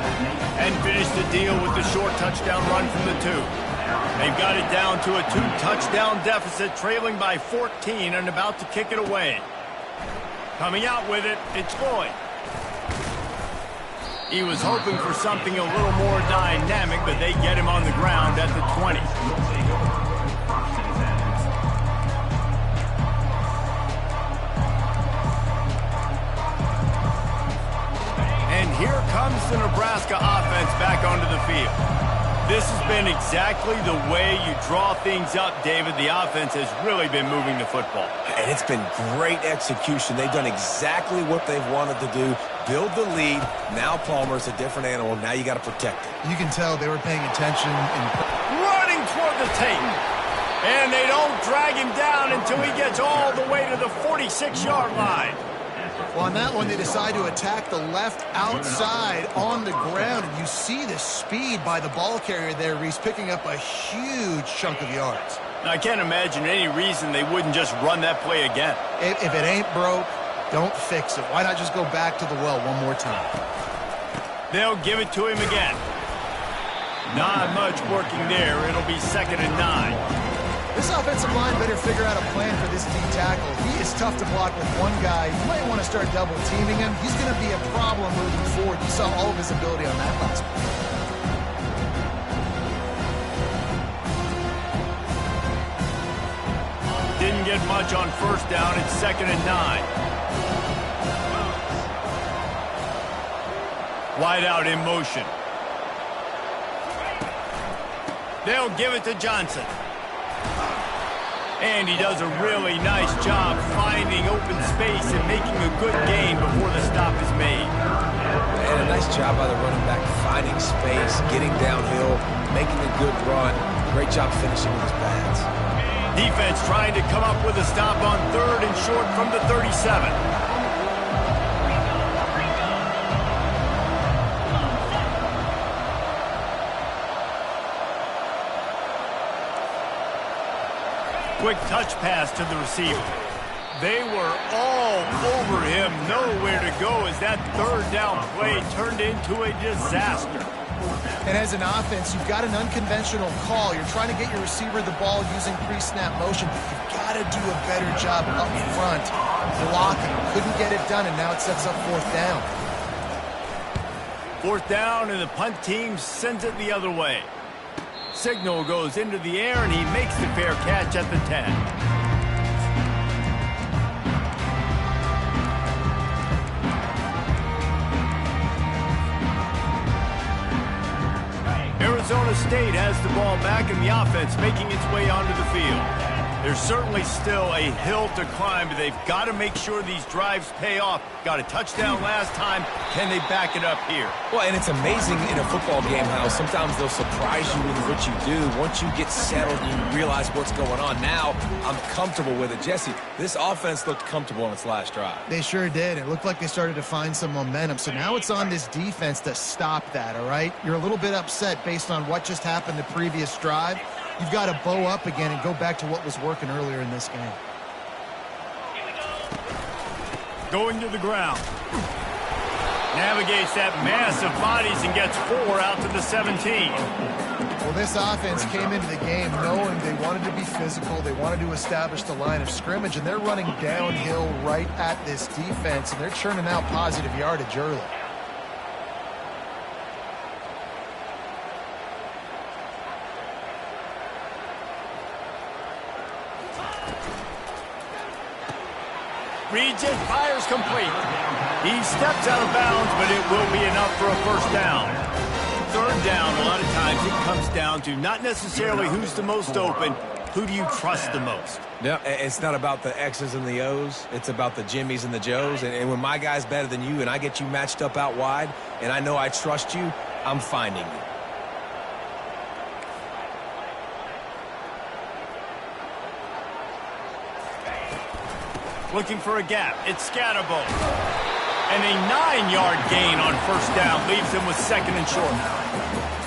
and finished the deal with the short touchdown run from the 2. They've got it down to a 2-touchdown deficit, trailing by 14 and about to kick it away. Coming out with it, it's Floyd. He was hoping for something a little more dynamic, but they get him on the ground at the 20. Here comes the Nebraska offense back onto the field. This has been exactly the way you draw things up, David. The offense has really been moving the football. And it's been great execution. They've done exactly what they've wanted to do. Build the lead. Now Palmer's a different animal. Now you got to protect it. You can tell they were paying attention. Running toward the tape. And they don't drag him down until he gets all the way to the 46-yard line. Well, on that one, they decide to attack the left outside on the ground, and you see the speed by the ball carrier there, Reese, picking up a huge chunk of yards. Now, I can't imagine any reason they wouldn't just run that play again. If it ain't broke, don't fix it. Why not just go back to the well one more time? They'll give it to him again. Not much working there. It'll be 2nd and 9. This offensive line better figure out a plan for this D tackle. He is tough to block with one guy. You might want to start double teaming him. He's going to be a problem moving forward. You saw all of his ability on that last one. Didn't get much on first down. It's 2nd and 9. Wide out in motion. They'll give it to Johnson. And he does a really nice job finding open space and making a good gain before the stop is made. And a nice job by the running back, finding space, getting downhill, making a good run. Great job finishing with his pads. Defense trying to come up with a stop on 3rd and short from the 37. Quick touch pass to the receiver. They were all over him, nowhere to go as that 3rd down play turned into a disaster. And as an offense, you've got an unconventional call. You're trying to get your receiver the ball using pre-snap motion. You've got to do a better job up front blocking. Couldn't get it done, and now it sets up 4th down. 4th down, and the punt team sends it the other way. Signal goes into the air, and he makes the fair catch at the 10. Arizona State has the ball back, and the offense making its way onto the field. There's certainly still a hill to climb, but they've got to make sure these drives pay off. Got a touchdown last time. Can they back it up here? Well, and it's amazing in a football game how sometimes they'll surprise you with what you do. Once you get settled and you realize what's going on, now I'm comfortable with it. Jesse, this offense looked comfortable on its last drive. They sure did. It looked like they started to find some momentum. So now it's on this defense to stop that, all right? You're a little bit upset based on what just happened the previous drive. You've got to bow up again and go back to what was working earlier in this game. Going to the ground. Navigates that mass of bodies and gets 4 out to the 17. Well, this offense came into the game knowing they wanted to be physical. They wanted to establish the line of scrimmage, and they're running downhill right at this defense, and they're churning out positive yardage early. Reads it, fires complete. He steps out of bounds, but it will be enough for a first down. Third down, a lot of times it comes down to not necessarily who's the most open, who do you trust the most? No, it's not about the X's and the O's. It's about the Jimmies and the Joes. And when my guy's better than you and I get you matched up out wide and I know I trust you, I'm finding you. Looking for a gap. It's Scatterbo. And a 9-yard gain on first down leaves him with second and short.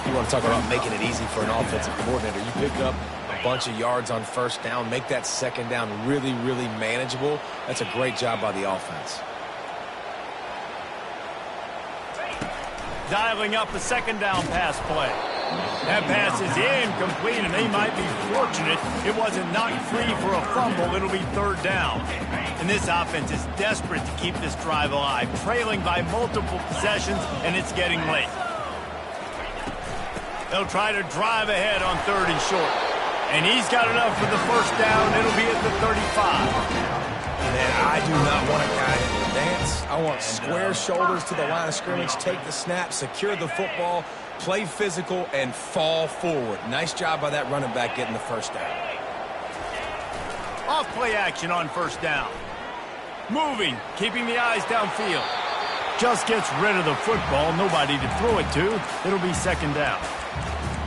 You want to talk about making it easy for an offensive coordinator. You pick up a bunch of yards on first down, make that second down really, really manageable. That's a great job by the offense. Dialing up a second down pass play. That pass is incomplete, and they might be fortunate it wasn't knocked free for a fumble. It'll be third down. And this offense is desperate to keep this drive alive, trailing by multiple possessions, and it's getting late. They'll try to drive ahead on third and short. And he's got enough for the first down. It'll be at the 35. And I do not want a guy that will dance. I want square shoulders to the line of scrimmage, take the snap, secure the football, play physical, and fall forward. Nice job by that running back getting the first down. Off play action on first down. Moving, keeping the eyes downfield. Just gets rid of the football, nobody to throw it to. It'll be second down.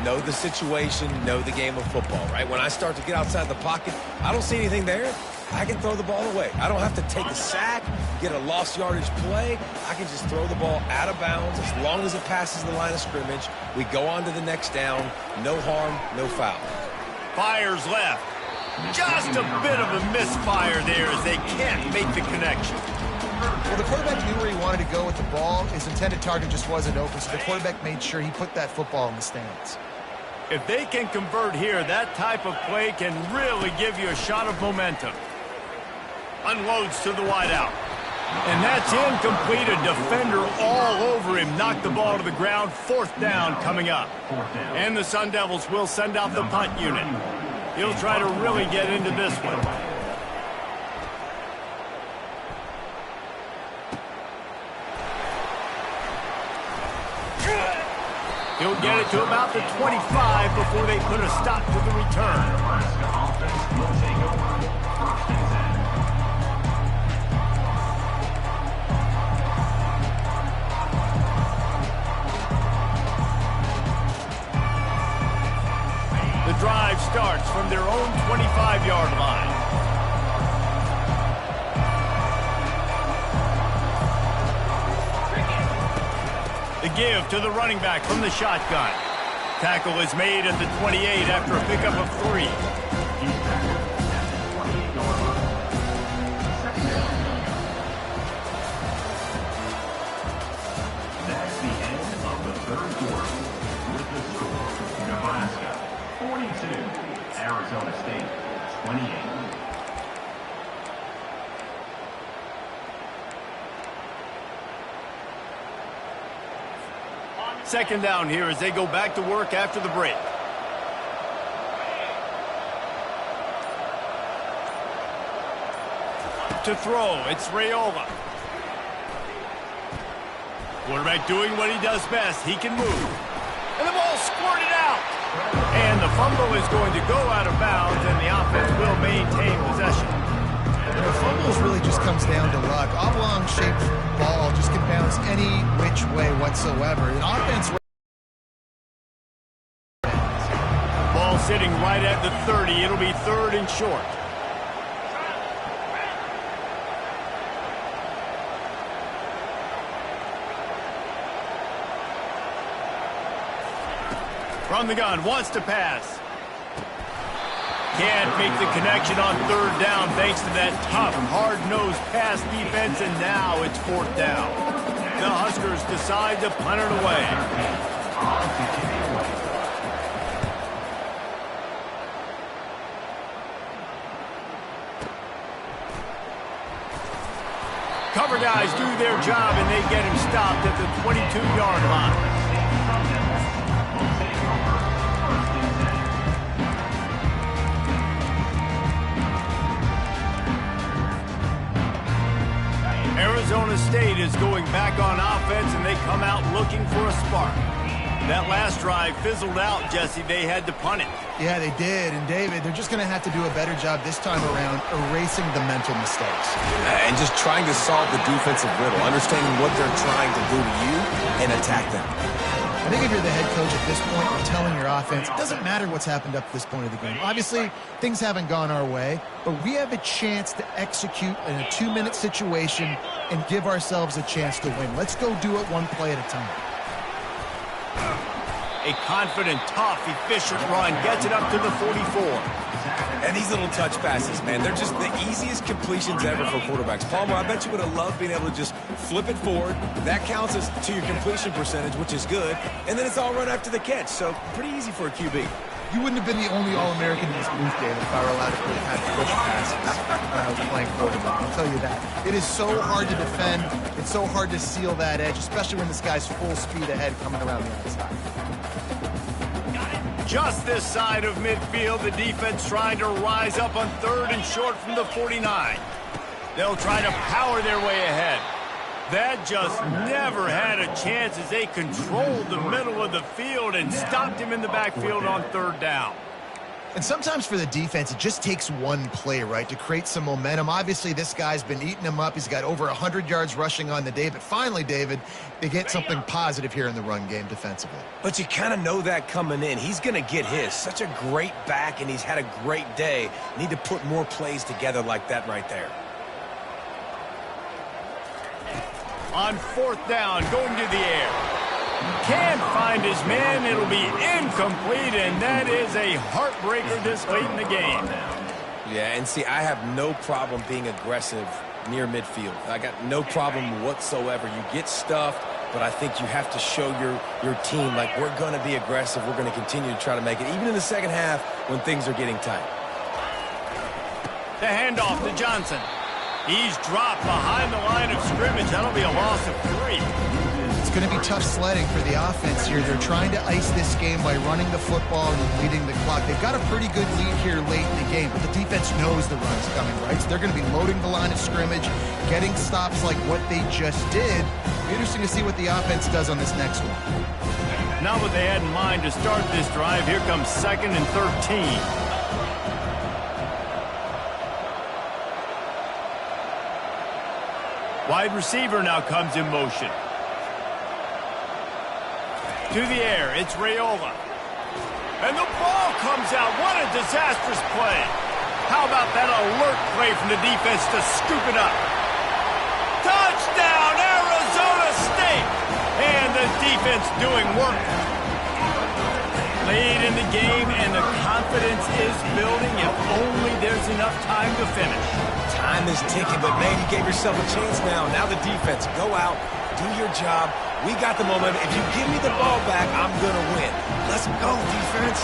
Know the situation, know the game of football, right? When I start to get outside the pocket, I don't see anything there. I can throw the ball away. I don't have to take a sack, get a lost yardage play. I can just throw the ball out of bounds as long as it passes the line of scrimmage. We go on to the next down. No harm, no foul. Fires left. Just a bit of a misfire there as they can't make the connection. Well, the quarterback knew where he wanted to go with the ball. His intended target just wasn't open, so the quarterback made sure he put that football in the stands. If they can convert here, that type of play can really give you a shot of momentum. Unloads to the wideout. And that's incomplete. A defender all over him. Knocked the ball to the ground. Fourth down coming up. And the Sun Devils will send out the punt unit. He'll try to really get into this one. He'll get it to about the 25 before they put a stop to the return. The drive starts from their own 25-yard line. The give to the running back from the shotgun. Tackle is made at the 28 after a pickup of 3. That's the end of the third quarter. With the score, Nebraska 42, Arizona State 28. Second down here as they go back to work after the break. To throw, it's Raiola. Quarterback doing what he does best. He can move. And the ball squirted out. And the fumble is going to go out of bounds, and the offense will maintain possession. You know, fumbles really just comes down to luck. Oblong-shaped ball just can bounce any which way whatsoever. An offense... Ball sitting right at the 30. It'll be third and short. From the gun, wants to pass. can't make the connection on third down thanks to that tough, hard-nosed pass defense, and now it's fourth down. The Huskers decide to punt it away. Cover guys do their job, and they get him stopped at the 22-yard line. Arizona State is going back on offense, and they come out looking for a spark. That last drive fizzled out, Jesse. They had to punt it. Yeah, they did. And, David, they're just going to have to do a better job this time around erasing the mental mistakes. And just trying to solve the defensive riddle, understanding what they're trying to do to you and attack them. I think if you're the head coach at this point, you're telling your offense, it doesn't matter what's happened up to this point of the game. Obviously, things haven't gone our way, but we have a chance to execute in a 2-minute situation and give ourselves a chance to win. Let's go do it one play at a time. A confident, tough, efficient run gets it up to the 44. And these little touch passes, man, they're just the easiest completions ever for quarterbacks. Palmer, I bet you would have loved being able to just flip it forward. That counts as to your completion percentage, which is good. And then it's all run after the catch, so pretty easy for a QB. You wouldn't have been the only All-American in this booth, David, if I were allowed to have push passes when I was playing quarterback. I'll tell you that. It is so hard to defend. It's so hard to seal that edge, especially when this guy's full speed ahead coming around the outside. Just this side of midfield, the defense trying to rise up on third and short from the 49. They'll try to power their way ahead. That just never had a chance as they controlled the middle of the field and stopped him in the backfield on third down. And sometimes for the defense, it just takes one play, right, to create some momentum. Obviously, this guy's been eating him up. He's got over 100 yards rushing on the day. But finally, David, they get something positive here in the run game defensively. But you kind of know that coming in. He's going to get his. Such a great back, and he's had a great day. Need to put more plays together like that right there. On fourth down, going to the air. Can't find his man. It'll be incomplete, and that is a heartbreaker this late in the game. Yeah, and see, I have no problem being aggressive near midfield. I got no problem whatsoever. You get stuffed, but I think you have to show your team, like, we're going to be aggressive. We're going to continue to try to make it, even in the second half when things are getting tight. The handoff to Johnson. He's dropped behind the line of scrimmage. That'll be a loss of 3. It's going to be tough sledding for the offense here. They're trying to ice this game by running the football and leading the clock. They've got a pretty good lead here late in the game, but the defense knows the run's coming, right? So they're going to be loading the line of scrimmage, getting stops like what they just did. It'll be interesting to see what the offense does on this next one. Not what they had in mind to start this drive. Here comes 2nd and 13. Wide receiver now comes in motion. To the air, it's Raiola. And the ball comes out. What a disastrous play. How about that alert play from the defense to scoop it up? Touchdown, Arizona State! And the defense doing work. Late in the game, and the confidence is building if only there's enough time to finish. Time is ticking, but man, you gave yourself a chance now. Now the defense, go out, do your job. We got the momentum. If you give me the ball back, I'm going to win. Let's go, defense.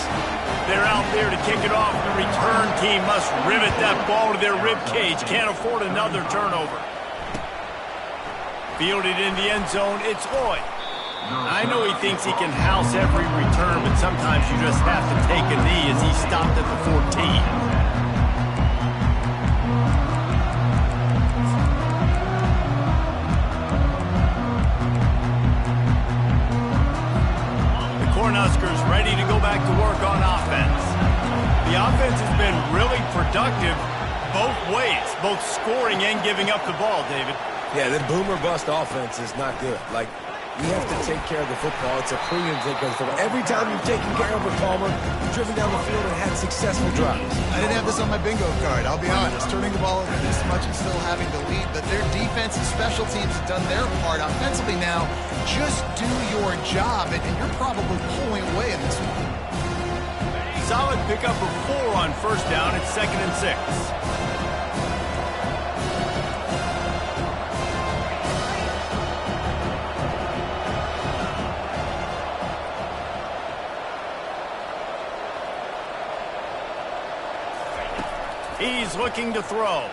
They're out there to kick it off. The return team must rivet that ball to their rib cage. Can't afford another turnover. Fielded in the end zone, it's Hoy. I know he thinks he can house every return, but sometimes you just have to take a knee as he stopped at the 14. Cornhuskers ready to go back to work on offense. The offense has been really productive both ways, both scoring and giving up the ball, David. Yeah, the boomer bust offense is not good. Like, you have to take care of the football. It's a premium to take care of the football. Every time you've taken care of it, Palmer, you've driven down the field and had successful drives. I didn't have this on my bingo card, I'll be honest. Turning the ball over this much and still having the lead, but their defense and special teams have done their part. Offensively now, just do your job, and you're probably pulling away in this one. solid pickup of 4 on first down. It's 2nd and 6. He's looking to throw.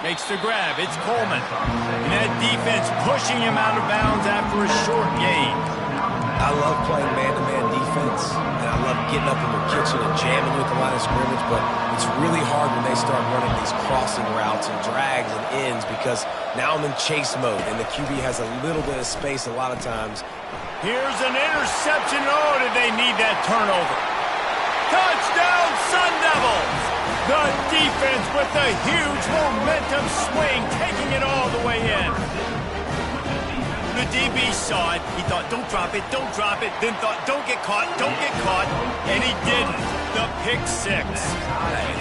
Makes the grab. It's Coleman. And that defense pushing him out of bounds after a short gain. I love playing man-to-man defense, and I love getting up in your kitchen and jamming with the line of scrimmage, but it's really hard when they start running these crossing routes and drags and ends because now I'm in chase mode, and the QB has a little bit of space a lot of times. Here's an interception. Oh, did they need that turnover? Touchdown, Sun Devils! The defense with the huge momentum swing, taking it all the way in. The DB saw it. He thought, don't drop it, then thought, don't get caught, and he didn't. The pick 6.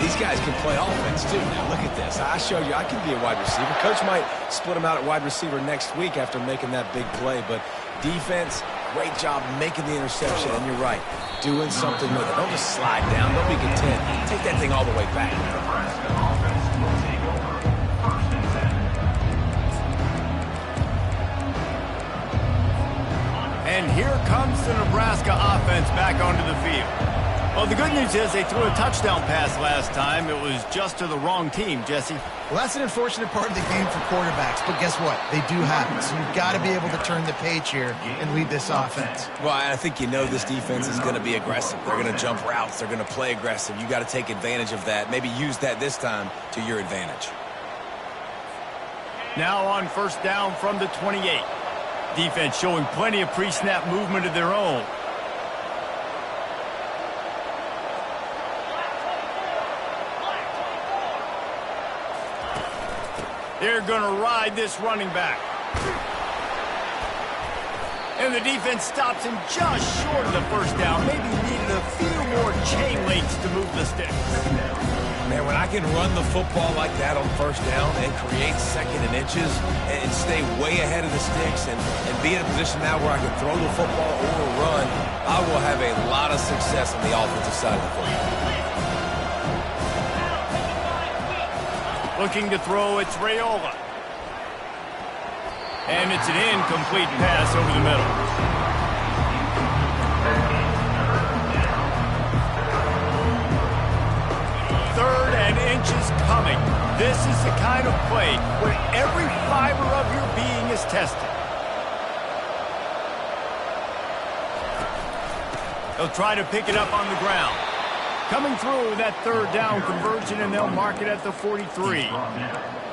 These guys can play offense, too. Now, look at this. I showed you I can be a wide receiver. Coach might split him out at wide receiver next week after making that big play, but defense, great job making the interception, and you're right, doing something with it. Don't just slide down. Don't be content. Take that thing all the way back. And here comes the Nebraska offense back onto the field. Well, the good news is they threw a touchdown pass last time. It was just to the wrong team, Jesse. Well, that's an unfortunate part of the game for quarterbacks, but guess what? They do happen, so you've got to be able to turn the page here and lead this offense. Well, I think you know this defense is going to be aggressive. They're going to jump routes. They're going to play aggressive. You got to take advantage of that. Maybe use that this time to your advantage. Now on first down from the 28. Defense showing plenty of pre-snap movement of their own. They're going to ride this running back. And the defense stops him just short of the first down. Maybe needed a few more chain links to move the sticks. Man, when I can run the football like that on first down and create 2nd and inches and stay way ahead of the sticks and be in a position now where I can throw the football or run, I will have a lot of success on the offensive side of the football. Looking to throw, it's Raiola. And it's an incomplete pass over the middle. Third and inches coming. This is the kind of play where every fiber of your being is tested. They'll try to pick it up on the ground. Coming through that third down conversion, and they'll mark it at the 43.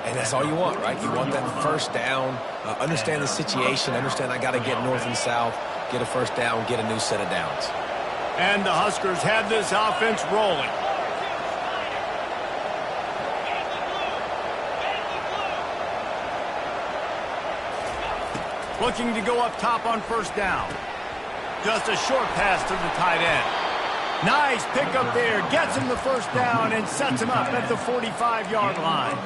And that's all you want, right? You want that first down, understand the situation, understand I got to get north and south, get a first down, get a new set of downs. And the Huskers have this offense rolling. Looking to go up top on first down. Just a short pass to the tight end. Nice pickup there. Gets him the first down and sets him up at the 45-yard line.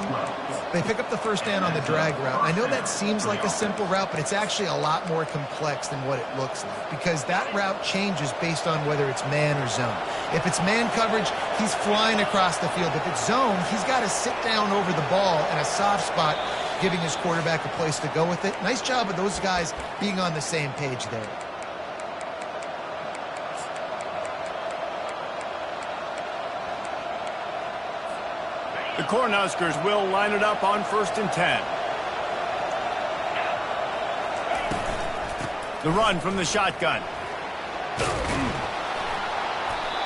They pick up the first down on the drag route. I know that seems like a simple route, but it's actually a lot more complex than what it looks like because that route changes based on whether it's man or zone. If it's man coverage, he's flying across the field. If it's zone, he's got to sit down over the ball in a soft spot, giving his quarterback a place to go with it. Nice job of those guys being on the same page there. The Cornhuskers will line it up on 1st and 10. The run from the shotgun.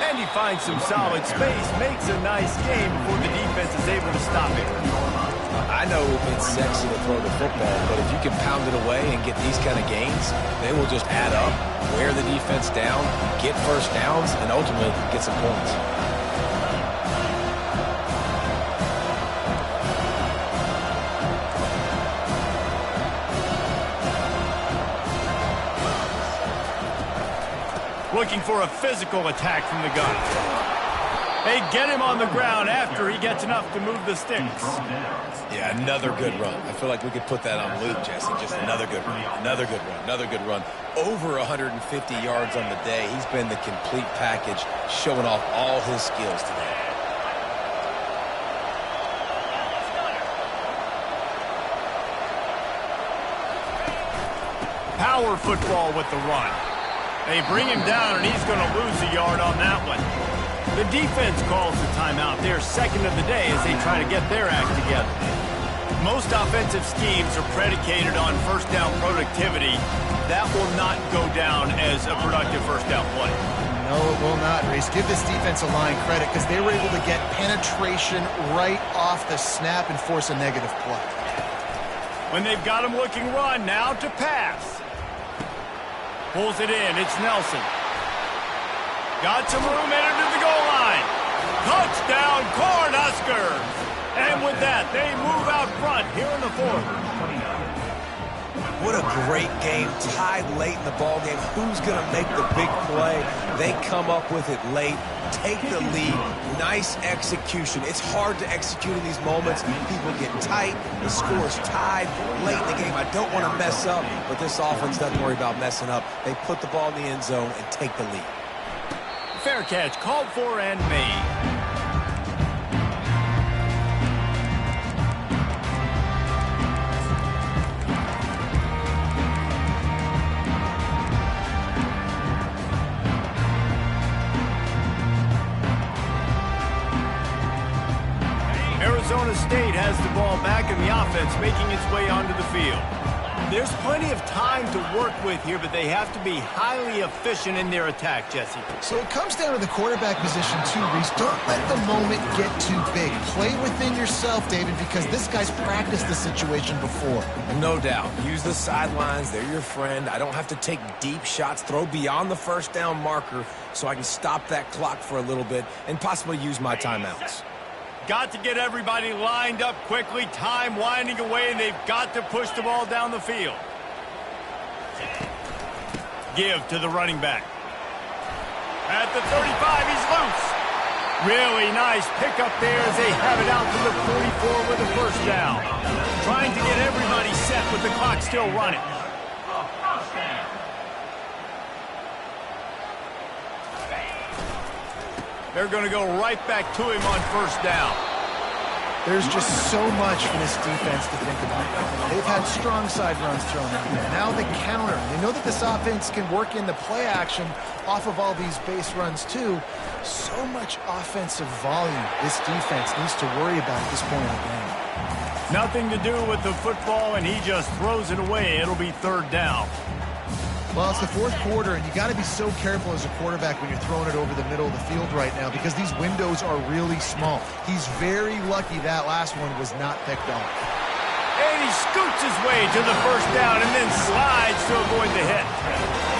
And he finds some solid space, makes a nice game before the defense is able to stop him. I know it's sexy to throw the football, but if you can pound it away and get these kind of gains, they will just add up, wear the defense down, get first downs, and ultimately get some points. Looking for a physical attack from the gun. They get him on the ground after he gets enough to move the sticks. Yeah, another good run. I feel like we could put that on loop, Jesse. Just another good run, another good run, another good run. Over 150 yards on the day. He's been the complete package, showing off all his skills today. Power football with the run. They bring him down, and he's going to lose a yard on that one. The defense calls the timeout. Their second of the day as they try to get their act together. Most offensive schemes are predicated on first down productivity. That will not go down as a productive first down play. No, it will not, Reese. Give this defensive line credit because they were able to get penetration right off the snap and force a negative play. When they've got him looking run, now to pass. Pulls it in. It's Nelson. Got some room, entered to the goal line. Touchdown, Cornhuskers! And with that, they move out front here in the fourth. What a great game, tied late in the ball game. Who's going to make the big play? They come up with it late, take the lead. Nice execution. It's hard to execute in these moments. People get tight. The score's tied late in the game. I don't want to mess up, but this offense doesn't worry about messing up. They put the ball in the end zone and take the lead. Fair catch, called for and made. Arizona State has the ball back in the offense, making its way onto the field. There's plenty of time to work with here, but they have to be highly efficient in their attack, Jesse. So it comes down to the quarterback position too, Reese. Don't let the moment get too big. Play within yourself, David, because this guy's practiced the situation before. No doubt. Use the sidelines. They're your friend. I don't have to take deep shots, throw beyond the first down marker so I can stop that clock for a little bit and possibly use my timeouts. Got to get everybody lined up quickly. Time winding away, and they've got to push the ball down the field. Give to the running back. At the 35, he's loose. Really nice pickup there as they have it out to the 44 with a first down. Trying to get everybody set with the clock still running. They're going to go right back to him on first down. There's just so much for this defense to think about. They've had strong side runs thrown in there. Now the counter. They know that this offense can work in the play action off of all these base runs too. So much offensive volume this defense needs to worry about at this point in the game. Nothing to do with the football, and he just throws it away. It'll be third down. Well, it's the fourth quarter, and you got to be so careful as a quarterback when you're throwing it over the middle of the field right now because these windows are really small. He's very lucky that last one was not picked off. And he scoots his way to the first down and then slides to avoid the hit.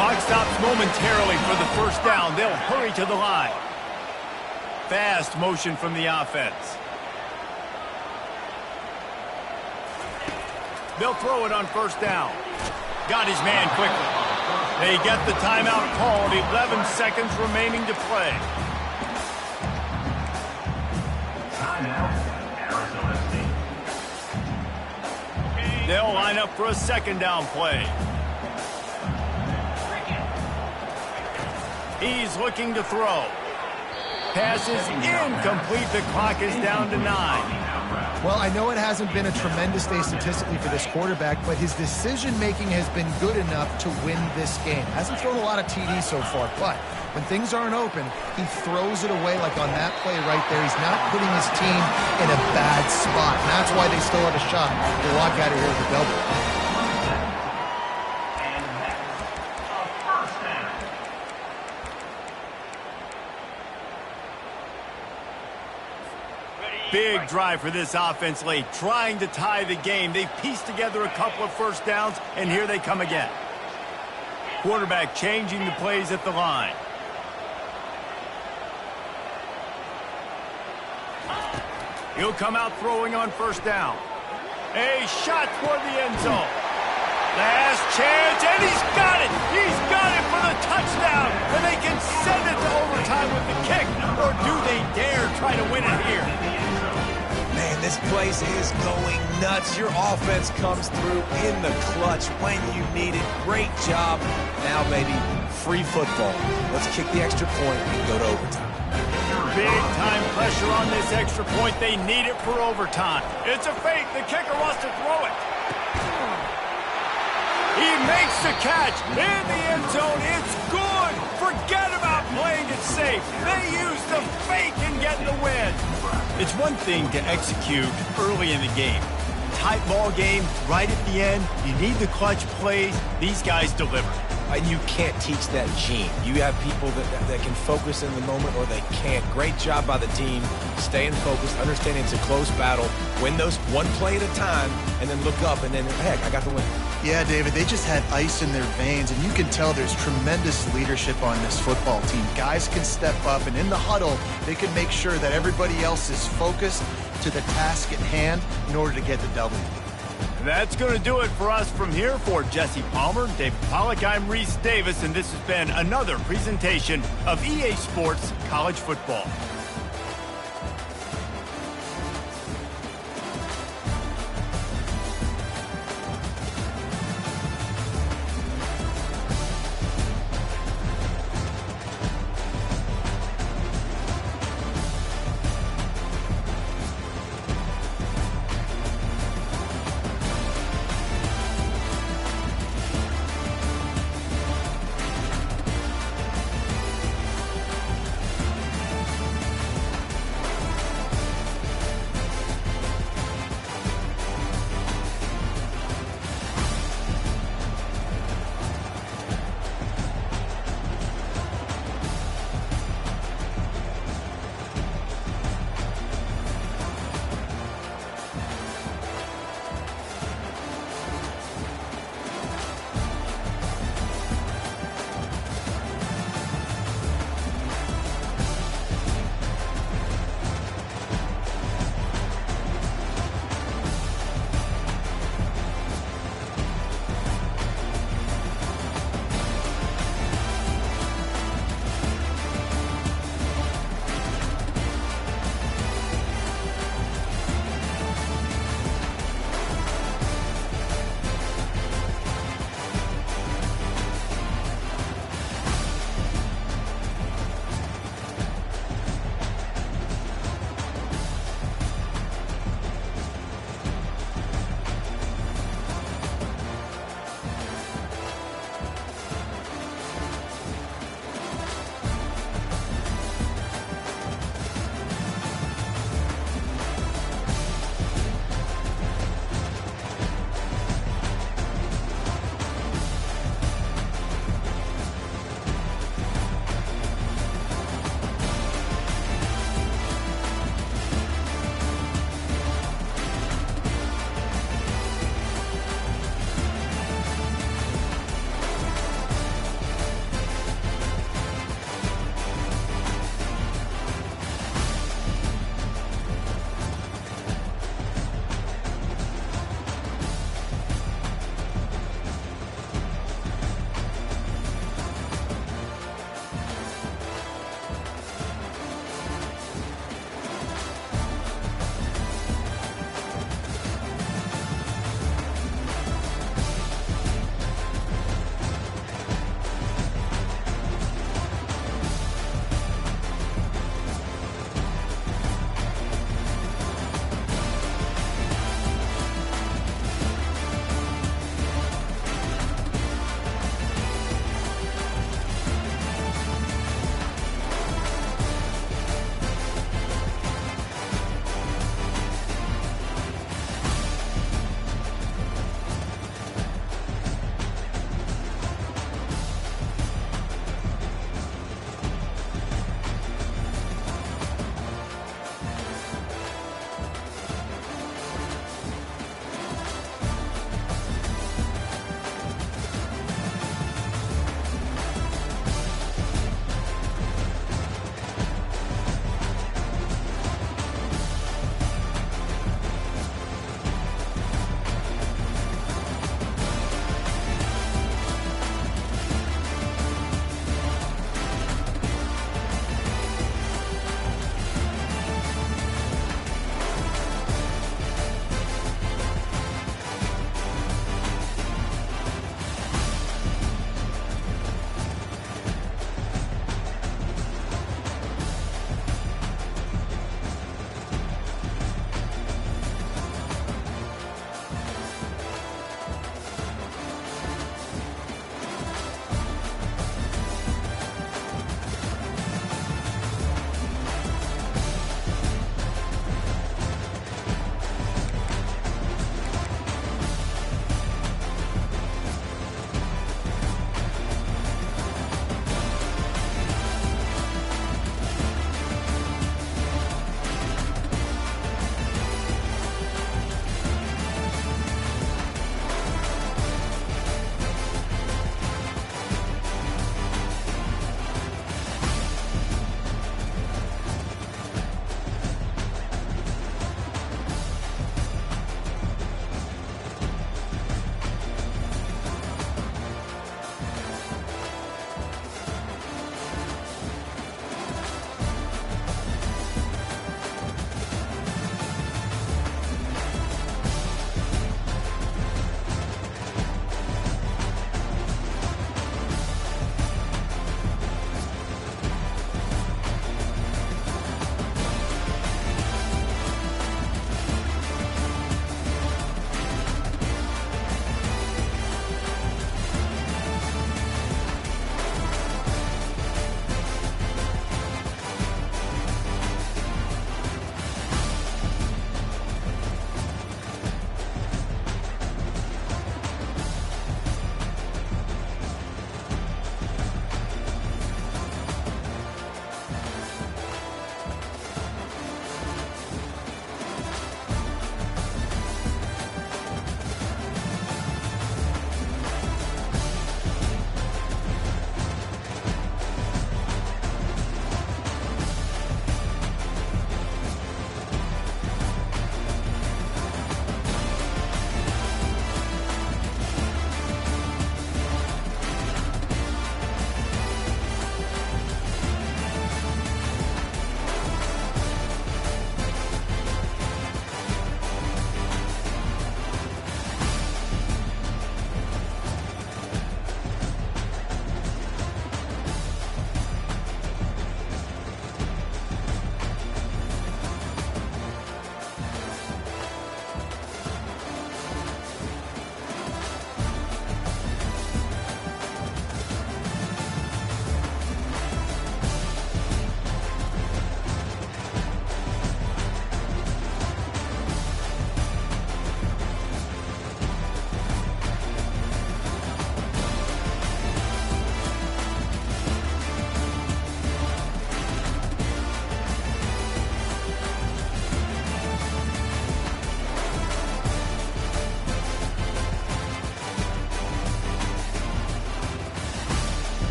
Clock stops momentarily for the first down. They'll hurry to the line. Fast motion from the offense. They'll throw it on first down. Got his man quickly. They get the timeout called. 11 seconds remaining to play. Timeout, Arizona State. They'll line up for a second down play. He's looking to throw. Pass is incomplete. The clock is down to 9. Well, I know it hasn't been a tremendous day statistically for this quarterback, but his decision-making has been good enough to win this game. Hasn't thrown a lot of TDs so far, but when things aren't open, he throws it away like on that play right there. He's not putting his team in a bad spot, and that's why they still have a shot to walk out of here with a double. Big drive for this offense late, trying to tie the game. They've pieced together a couple of first downs, and here they come again. Quarterback changing the plays at the line. He'll come out throwing on first down. A shot toward the end zone. Last chance, and he's got it! He's got it for the touchdown! And they can send it to overtime with the kick, or do they dare place is going nuts. Your offense comes through in the clutch when you need it. Great job. Now, baby, free football. Let's kick the extra point and go to overtime. Big time pressure on this extra point. They need it for overtime. It's a fake. The kicker wants to throw it. He makes the catch in the end zone. It's good. Forget about playing it safe. They use the fake and get the win. It's one thing to execute early in the game. Tight ball game, right at the end. You need the clutch plays. These guys deliver. And you can't teach that gene. You have people that can focus in the moment or they can't. Great job by the team, staying focused, understanding it's a close battle, win those one play at a time, and then look up, and then, heck, I got the win. Yeah, David, they just had ice in their veins, and you can tell there's tremendous leadership on this football team. Guys can step up, and in the huddle, they can make sure that everybody else is focused to the task at hand in order to get the W. That's going to do it for us from here. For Jesse Palmer, David Pollack, I'm Reese Davis, and this has been another presentation of EA Sports College Football.